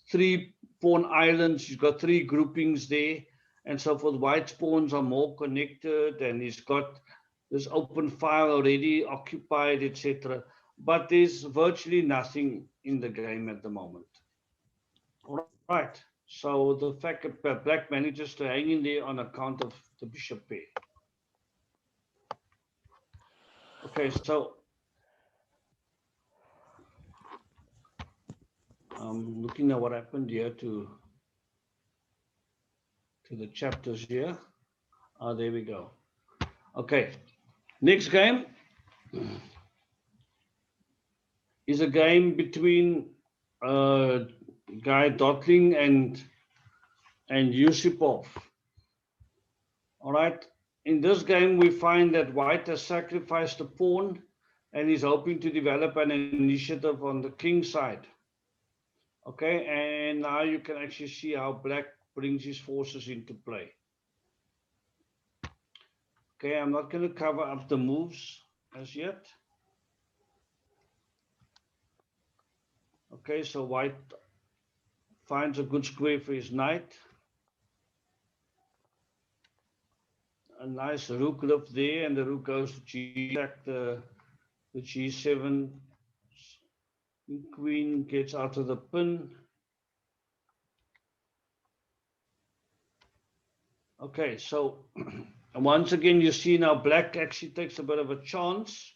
3 pawn islands. He's got 3 groupings there. And so forth. White's pawns are more connected, and he's got this open file already occupied, etc. But there's virtually nothing in the game at the moment. All right. So the fact that black manages to hang in there on account of the bishop pair. Okay, so I'm looking at what happened here to the chapters here. There we go. Okay, next game is a game between Guy Dotling and Yusupov. All right. In this game, we find that white has sacrificed a pawn and is hoping to develop an initiative on the king side. Okay, and now you can actually see how black brings his forces into play. Okay, I'm not going to cover up the moves as yet. Okay, so white finds a good square for his knight. A nice rook lift there, and the rook goes to g-sack the g7. Queen gets out of the pin. Okay, so and once again, you see now black actually takes a bit of a chance.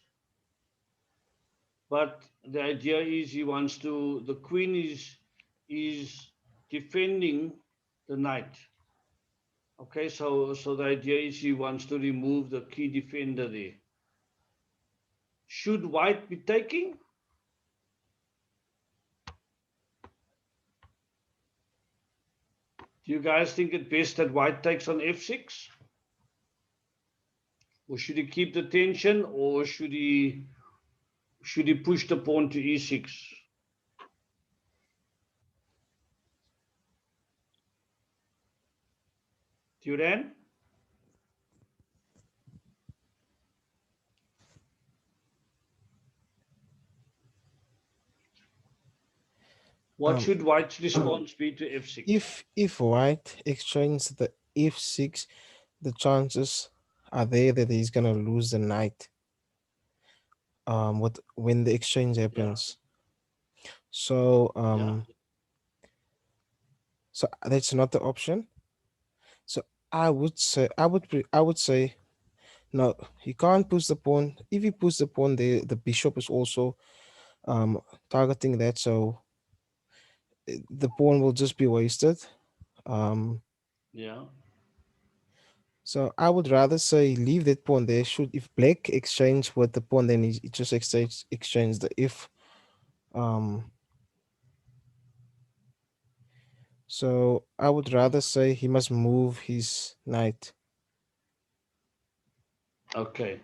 But the idea is he wants to, the queen is defending the knight. Okay, so the idea is he wants to remove the key defender there. Should white be taking? Do you guys think it best that white takes on f6? Or should he keep the tension, or should he push the pawn to e6? Duran? What should white's response be to f6? If white exchanges the f6, the chances are there that he's gonna lose the knight. When the exchange happens. So so that's not the option. So I would say no, he can't push the pawn. If he puts the pawn there, the bishop is also targeting that, so the pawn will just be wasted. Yeah. So I would rather say leave that pawn there. If black exchange with the pawn, then he just exchange the if. So I would rather say he must move his knight. Okay.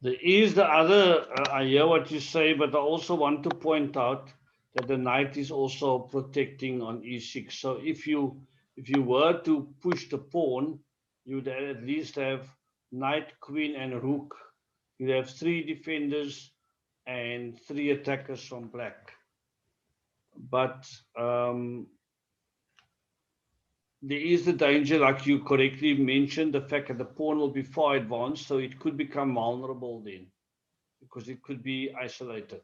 There is the other, I hear what you say, but I also want to point out that the knight is also protecting on e6. So if you were to push the pawn, you'd at least have knight, queen, and rook. You'd have 3 defenders and 3 attackers from black. But there is the danger, like you correctly mentioned, the fact that the pawn will be far advanced, so it could become vulnerable then, because it could be isolated.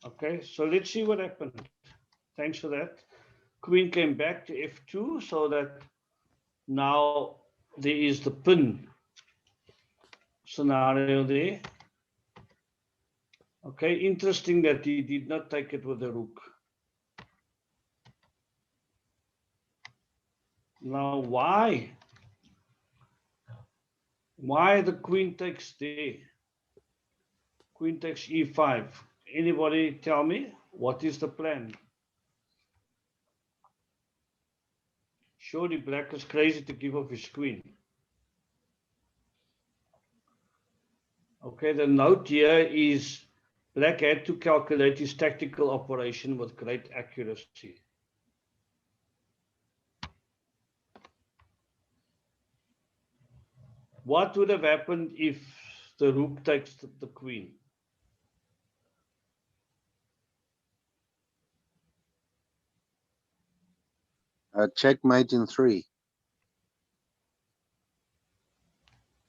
Okay, so let's see what happened. Thanks for that. Queen came back to f2, so that now there is the pin scenario there. Okay, interesting that he did not take it with the rook. Now, why? Why the queen takes there? Queen takes e5. Anybody tell me what is the plan? Surely black is crazy to give up his queen. Okay, the note here is black had to calculate his tactical operation with great accuracy. What would have happened if the rook takes the queen? Checkmate in 3.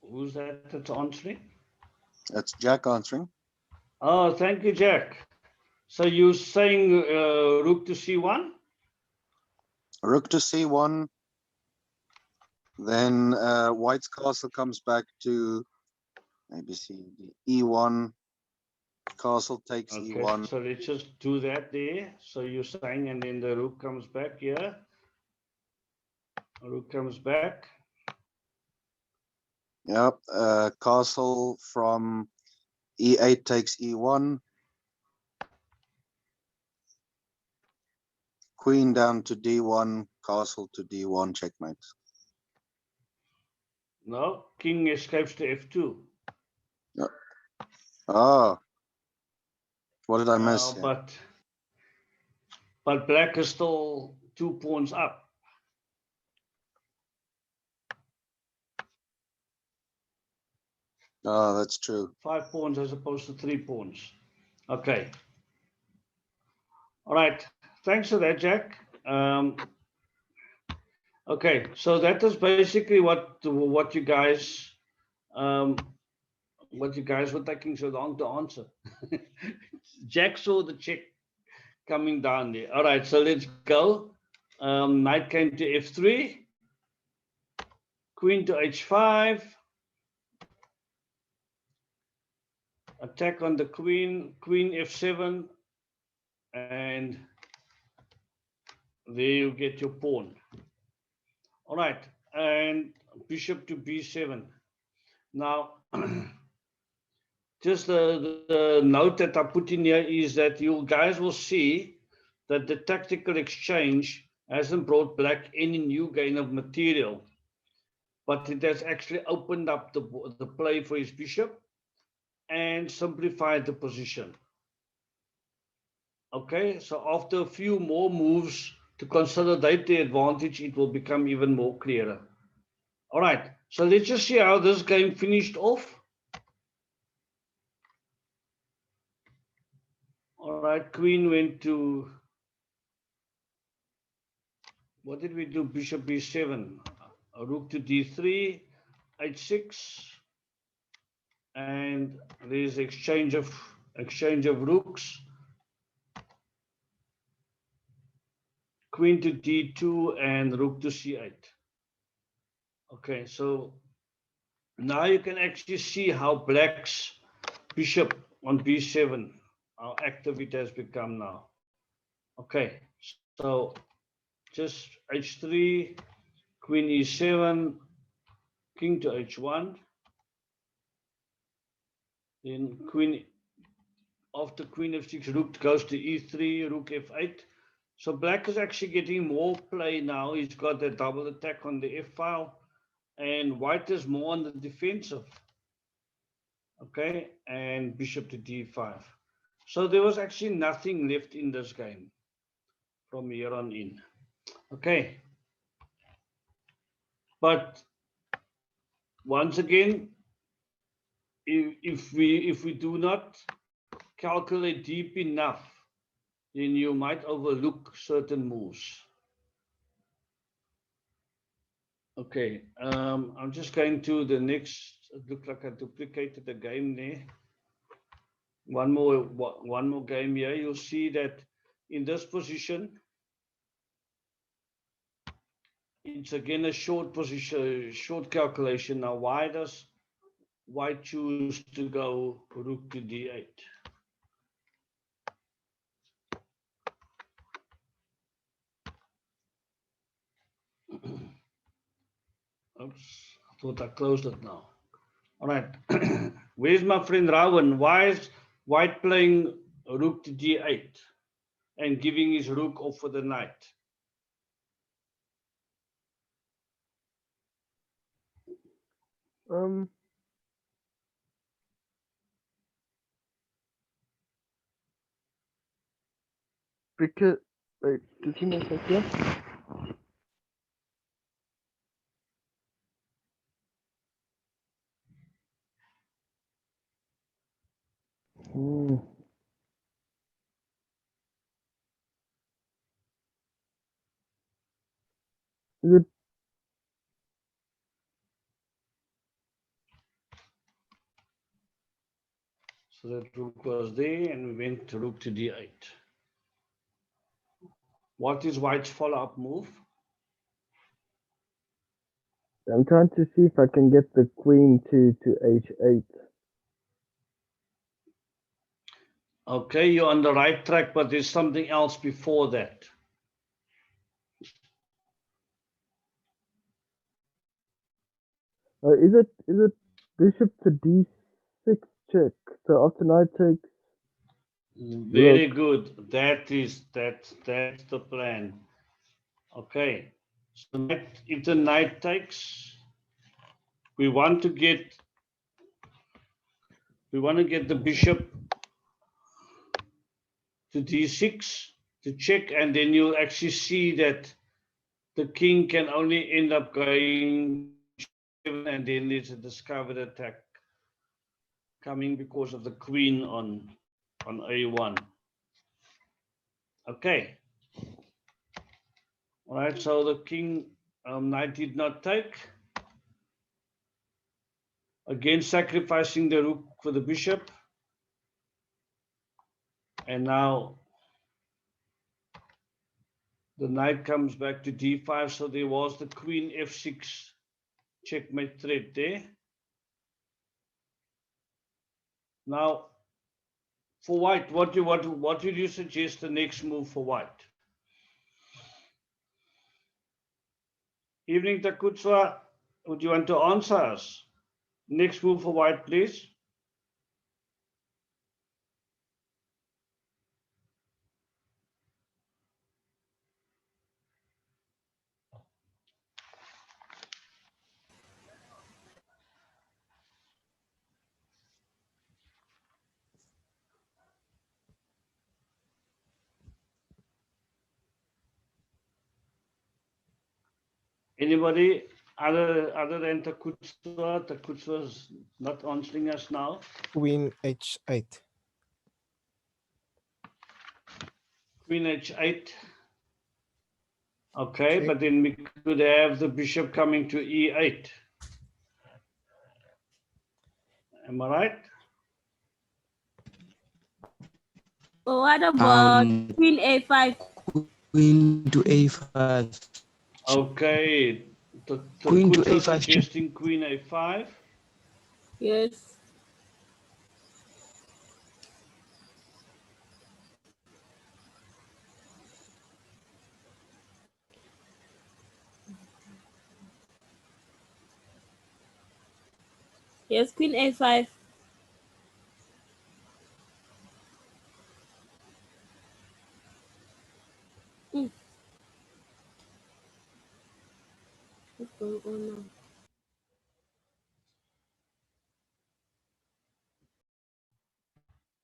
Who's that that's answering? That's Jack answering. Oh, thank you, Jack. So you're saying rook to c1? Rook to c1. Then white's castle comes back to maybe e1. Castle takes Okay, e1. so let's just do that there. So you're saying, and then the rook comes back here. Rook comes back. Yep. Castle from e8 takes e1. Queen down to d1. Castle to d1. Checkmate. No, king escapes to f2. Yep. Oh. What did I miss? But but black is still 2 pawns up. Oh, that's true. 5 pawns as opposed to 3 pawns. Okay. All right. Thanks for that, Jack. Okay, so that is basically what you guys were taking so long to answer. Jack saw the check coming down there. All right, so let's go. Knight came to f3, queen to h5, attack on the queen, queen f7, and there you get your pawn. All right, and bishop to b7. Now, just the note that I put in here is that you guys will see that the tactical exchange hasn't brought black any new gain of material, but it has actually opened up the play for his bishop and simplified the position. Okay, so after a few more moves to consolidate the advantage, it will become even more clearer. All right, so let's just see how this game finished off. All right, queen went to, what did we do? Bishop b7, rook to d3, h6, and there's exchange of rooks. Queen to d2 and rook to c8. Okay, so now you can actually see how black's bishop on b7, how active it has become now. Okay, so just h3, queen e7, king to h1, then queen, after queen f6, rook goes to e3, rook f8. So black is actually getting more play now. He's got a double attack on the f file, and white is more on the defensive. Okay, and bishop to d5. So there was actually nothing left in this game from here on in. Okay, but once again, if we do not calculate deep enough, then you might overlook certain moves. Okay, I'm just going to the next. It looked like I duplicated the game there. One more game here. You'll see that in this position, it's again a short position, short calculation. Now, why does white choose to go rook to d8? Oops, I thought I closed it now. All right, where's my friend Rowan? Why is white playing rook to d8 and giving his rook off for the knight? Because wait, does he make that clear? Hmm. Is it So that rook was there, and we went to rook to d8. What is white's follow-up move? I'm trying to see if I can get the queen to h8. Okay, you're on the right track, but there's something else before that. Is it bishop to d6 check? So after knight takes. Very good. That's the plan. Okay. So if the knight takes, we want to get the bishop to d6 to check, and then you'll actually see that the king can only end up going 7, and then there's a discovered attack coming because of the queen on A1. Okay. All right, so the king knight did not take. Again, sacrificing the rook for the bishop. And now the knight comes back to d5, so there was the queen f6 checkmate threat there. Now, for white, what would you suggest the next move for white? Evening, Takutswa, would you want to answer us? Next move for white, please. Anybody other than Takutswa? Takutswa's not answering us now. Queen h8. Queen h8. Okay, Check. but then we could have the bishop coming to e8. Am I right? What about queen a5? Queen to a5. Okay. Queen to Takutswa a5 check. suggesting queen a5. Yes. Yes, queen a5. What's going on now?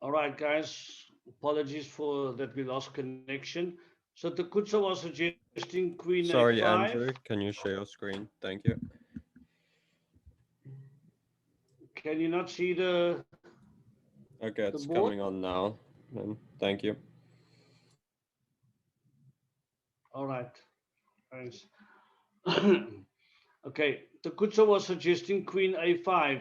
All right, guys. Apologies for that we lost connection. So Takutswa was suggesting queen Sorry, a5. Andrew, can you share your screen? Thank you. Can you not see the Okay, it's board? coming on now. Thank you. All right. Thanks. Okay, Takutswa was suggesting queen a5.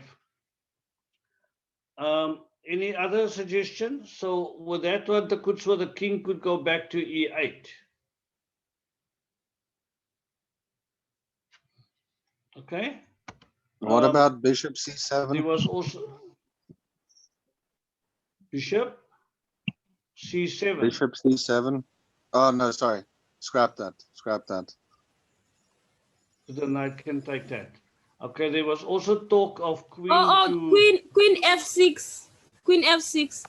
Any other suggestions? So with that one, Takutswa, the king could go back to e8. Okay. What about bishop c7? There was also bishop c7. Bishop c7. Oh no, sorry. Scrap that. Scrap that. The knight can take that. Okay, there was also talk of queen Queen f6. Queen f6.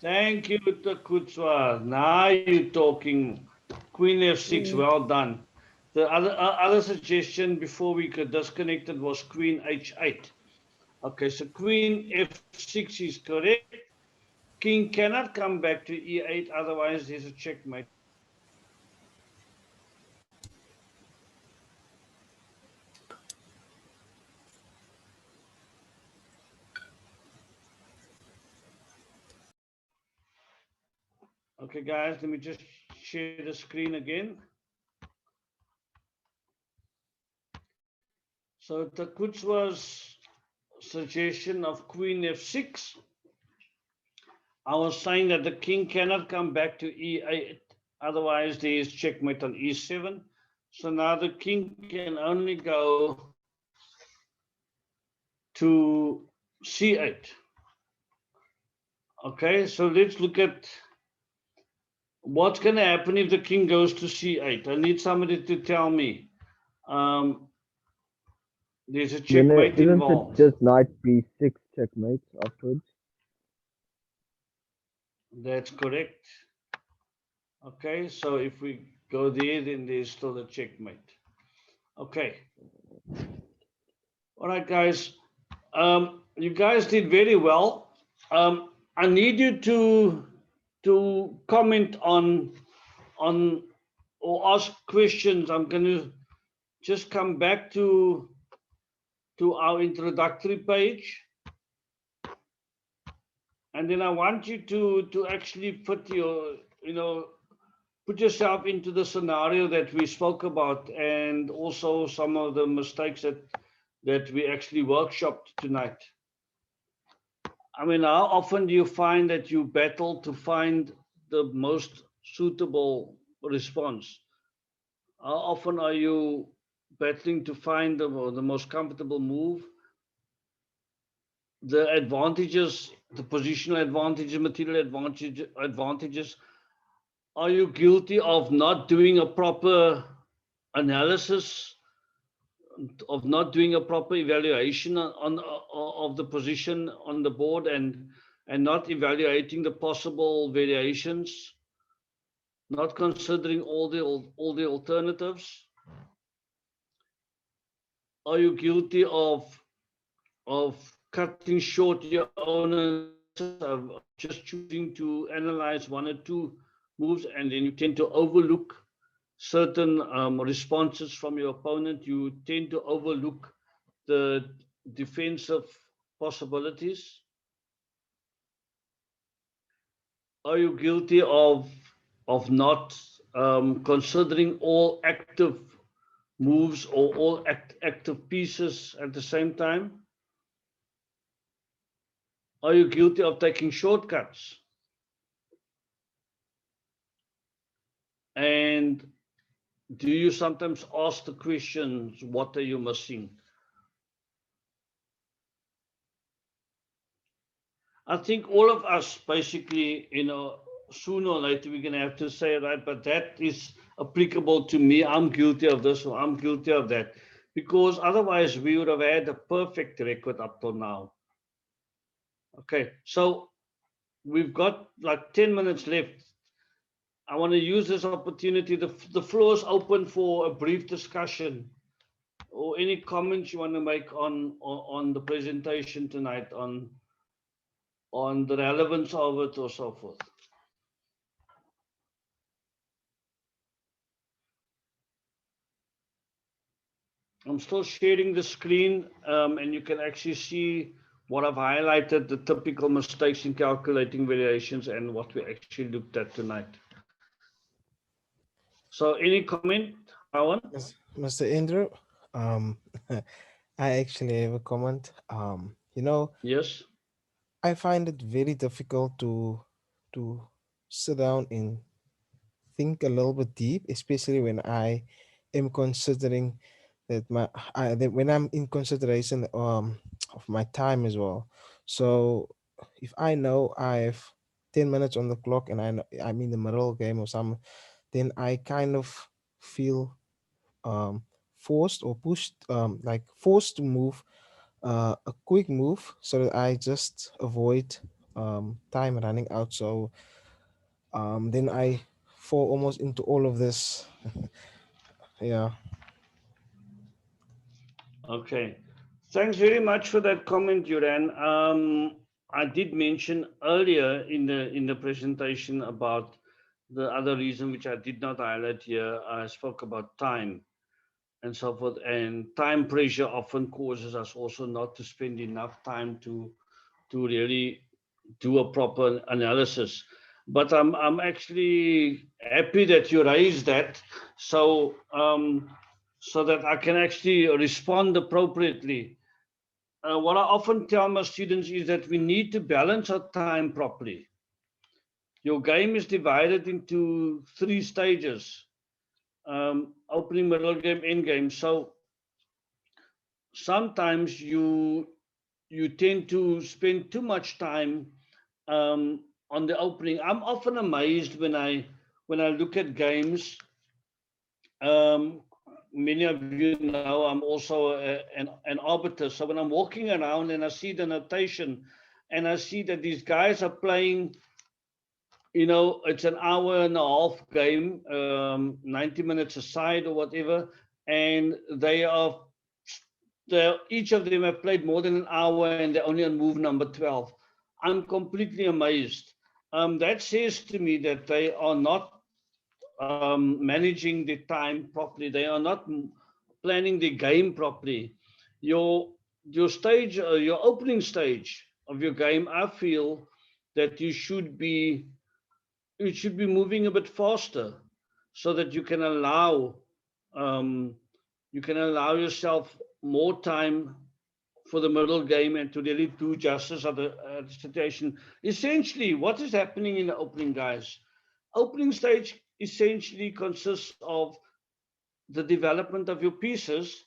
Thank you, Takutswa. Now you're talking. Queen f6, well done. The other suggestion before we could disconnect it was queen h8. Okay, so queen f6 is correct. King cannot come back to e8, otherwise there's a checkmate. Okay, guys, let me just share the screen again. So Takutswa's suggestion of queen f6, I was saying that the king cannot come back to e8, otherwise there is checkmate on e7. So now the king can only go to c8. Okay, so let's look at what's going to happen if the king goes to c8. I need somebody to tell me. There's a checkmate involved. Isn't it just knight b6 checkmate afterwards? That's correct. Okay, so if we go there, then there's still a checkmate. Okay. All right, guys. You guys did very well. I need you to comment on on or ask questions, I'm going to just come back to our introductory page. And then I want you to actually put your, put yourself into the scenario that we spoke about, and also some of the mistakes that we actually workshopped tonight. I mean, how often do you find that you battle to find the most suitable response? How often are you battling to find the most comfortable move? The advantages, the positional advantages, material advantages. Are you guilty of not doing a proper analysis, of not doing a proper evaluation of the position on the board, and not evaluating the possible variations, not considering all the alternatives? Are you guilty of cutting short your own analysis, of just choosing to analyze one or two moves, and then you tend to overlook certain responses from your opponent? You tend to overlook the defensive possibilities. Are you guilty of not considering all active moves or all active pieces at the same time? Are you guilty of taking shortcuts? And do you sometimes ask the questions, what are you missing? I think all of us basically, sooner or later we're going to have to say, right, but that is applicable to me. I'm guilty of this or I'm guilty of that. Because otherwise we would have had a perfect record up till now. Okay, so we've got like 10 minutes left. I want to use this opportunity. The floor is open for a brief discussion or any comments you want to make on the presentation tonight, on the relevance of it or so forth. I'm still sharing the screen, and you can actually see what I've highlighted, the typical mistakes in calculating variations and what we actually looked at tonight. So any comment, Rowan? Mr. Andrew, I actually have a comment. Yes. I find it very difficult to sit down and think a little bit deep, especially when I am considering that when I'm in consideration of my time as well. So if I know I have 10 minutes on the clock and I'm in the middle game or something, then I kind of feel forced or pushed, like forced to move a quick move so that I just avoid time running out. So then I fall almost into all of this. Yeah. Okay. Thanks very much for that comment, Duran. I did mention earlier in the presentation about the other reason which I did not highlight here. I spoke about time and so forth, and time pressure often causes us also not to spend enough time to really do a proper analysis. But I'm actually happy that you raised that, so so that I can actually respond appropriately. What I often tell my students is that we need to balance our time properly. Your game is divided into 3 stages: opening, middle game, end game. So sometimes you tend to spend too much time on the opening. I'm often amazed when I look at games. Many of you know I'm also an arbiter. So when I'm walking around and I see the notation and I see that these guys are playing, it's an hour and a half game, 90 minutes aside or whatever, and each of them have played more than an hour and they're only on move number 12. I'm completely amazed. That says to me that they are not managing the time properly. They are not planning the game properly. Your stage, your opening stage of your game, I feel that you should be moving a bit faster, so that you can allow yourself more time for the middle game and to really do justice of the situation. Essentially, what is happening in the opening, guys? Opening stage essentially consists of the development of your pieces,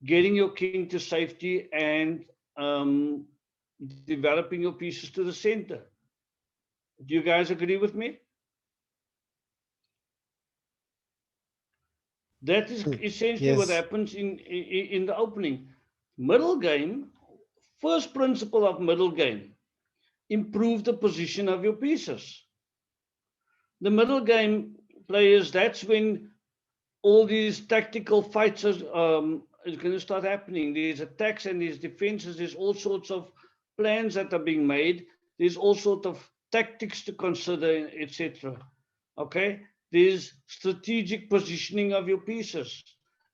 getting your king to safety, and developing your pieces to the center. Do you guys agree with me? That is essentially what Yes. happens in the opening. Middle game, first principle of middle game, improve the position of your pieces. The middle game players, that's when all these tactical fights is going to start happening. There's attacks and there's defenses. There's all sorts of plans that are being made. There's all sorts of tactics to consider, etc. Okay, there's strategic positioning of your pieces,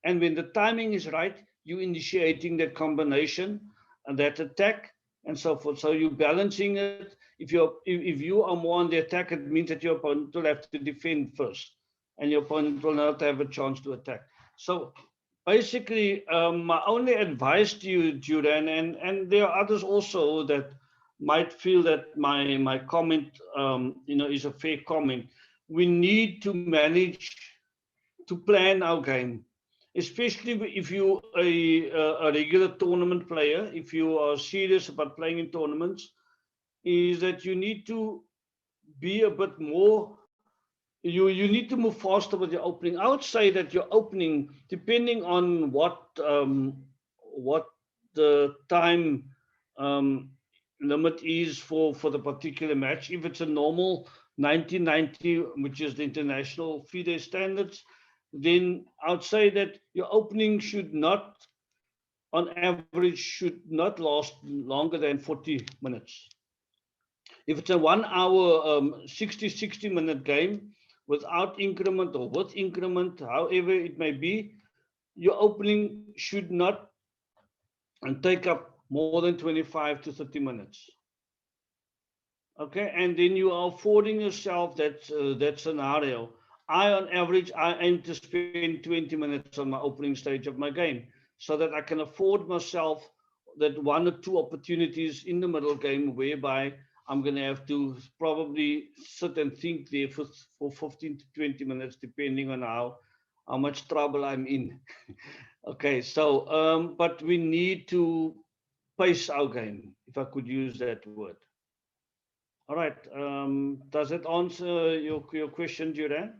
and when the timing is right, you initiating that combination and that attack and so forth. So you're balancing it. If you are more on the attack, it means that your opponent will have to defend first, and your opponent will not have a chance to attack. So basically, my only advice to you, Juran, and there are others also that might feel that my comment, is a fair comment. We need to manage to plan our game, especially if you're a regular tournament player. If you are serious about playing in tournaments, is that you need to be a bit more. You need to move faster with your opening. I would say that your opening, depending on what the time limit is for the particular match. If it's a normal 1990, which is the international FIDE standards, then I would say that your opening should not, on average, should not last longer than 40 minutes. If it's a 1 hour, 60 minute game, without increment or with increment, however it may be, your opening should not take up more than 25 to 30 minutes. Okay, and then you are affording yourself that scenario. On average, I aim to spend 20 minutes on my opening stage of my game, so that I can afford myself that 1 or 2 opportunities in the middle game whereby I'm going to have to probably sit and think there for 15 to 20 minutes, depending on how much trouble I'm in. Okay, so, but we need to pace our game, if I could use that word. All right, does it answer your question, Juran?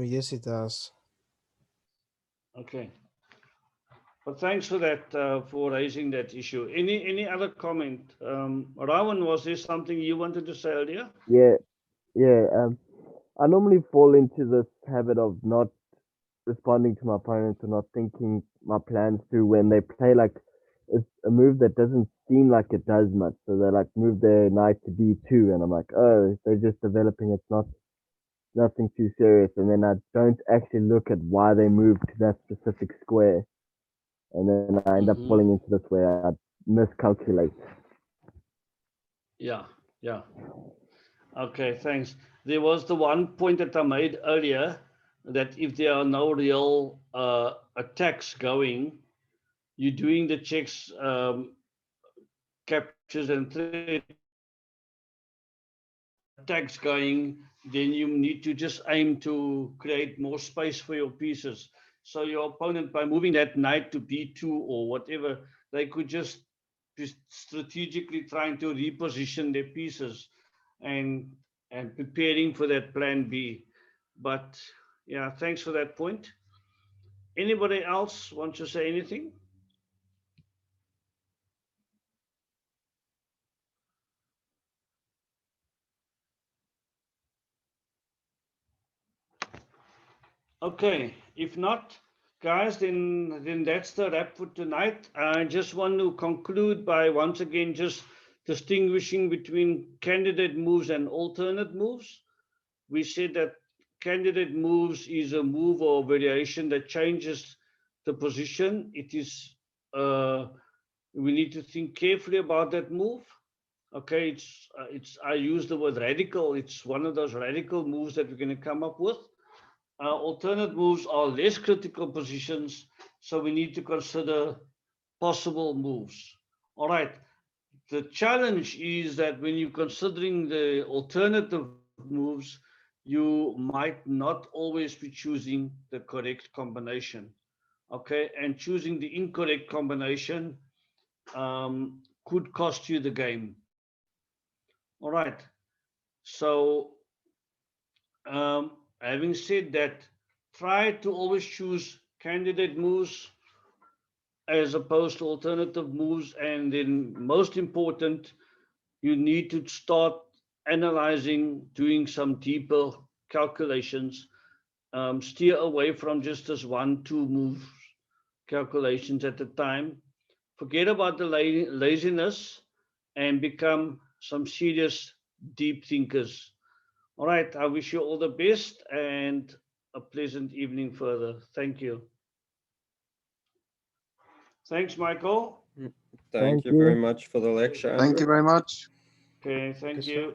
Yes, it does. Okay. But thanks for that, for raising that issue. Any other comment? Rawan, was there something you wanted to say earlier? Yeah. I normally fall into this habit of not responding to my opponents or not thinking my plans through when they play like a move that doesn't seem like it does much. So they like move their knight to b2, and I'm like, oh, they're just developing. It's nothing too serious. And then I don't actually look at why they moved to that specific square, and then I end up falling into this where I miscalculate. Yeah. Okay, thanks. There was the one point that I made earlier, that if there are no real attacks going, you're doing the checks, captures and threat attacks going, then you need to just aim to create more space for your pieces. So your opponent, by moving that knight to b2 or whatever, they could just be strategically trying to reposition their pieces and preparing for that plan B. But yeah, thanks for that point. Anybody else want to say anything? Okay, if not, guys, then that's the wrap for tonight. I just want to conclude by once again just distinguishing between candidate moves and alternate moves. We said that candidate moves is a move or variation that changes the position. It is, we need to think carefully about that move. Okay, I use the word radical. It's one of those radical moves that we're going to come up with. Alternate moves are less critical positions, so we need to consider possible moves. All right. The challenge is that when you're considering the alternative moves, you might not always be choosing the correct combination. Okay, and choosing the incorrect combination could cost you the game. All right. So, having said that, try to always choose candidate moves as opposed to alternative moves. And then, most important, you need to start analyzing, doing some deeper calculations. Steer away from just this 1-2 moves calculations at a time. Forget about the laziness and become some serious deep thinkers. All right, I wish you all the best and a pleasant evening further. Thank you. Thanks, Michael. Thank you very much for the lecture, Thank Andrew. you very much. Okay, thank Yes, sir. you.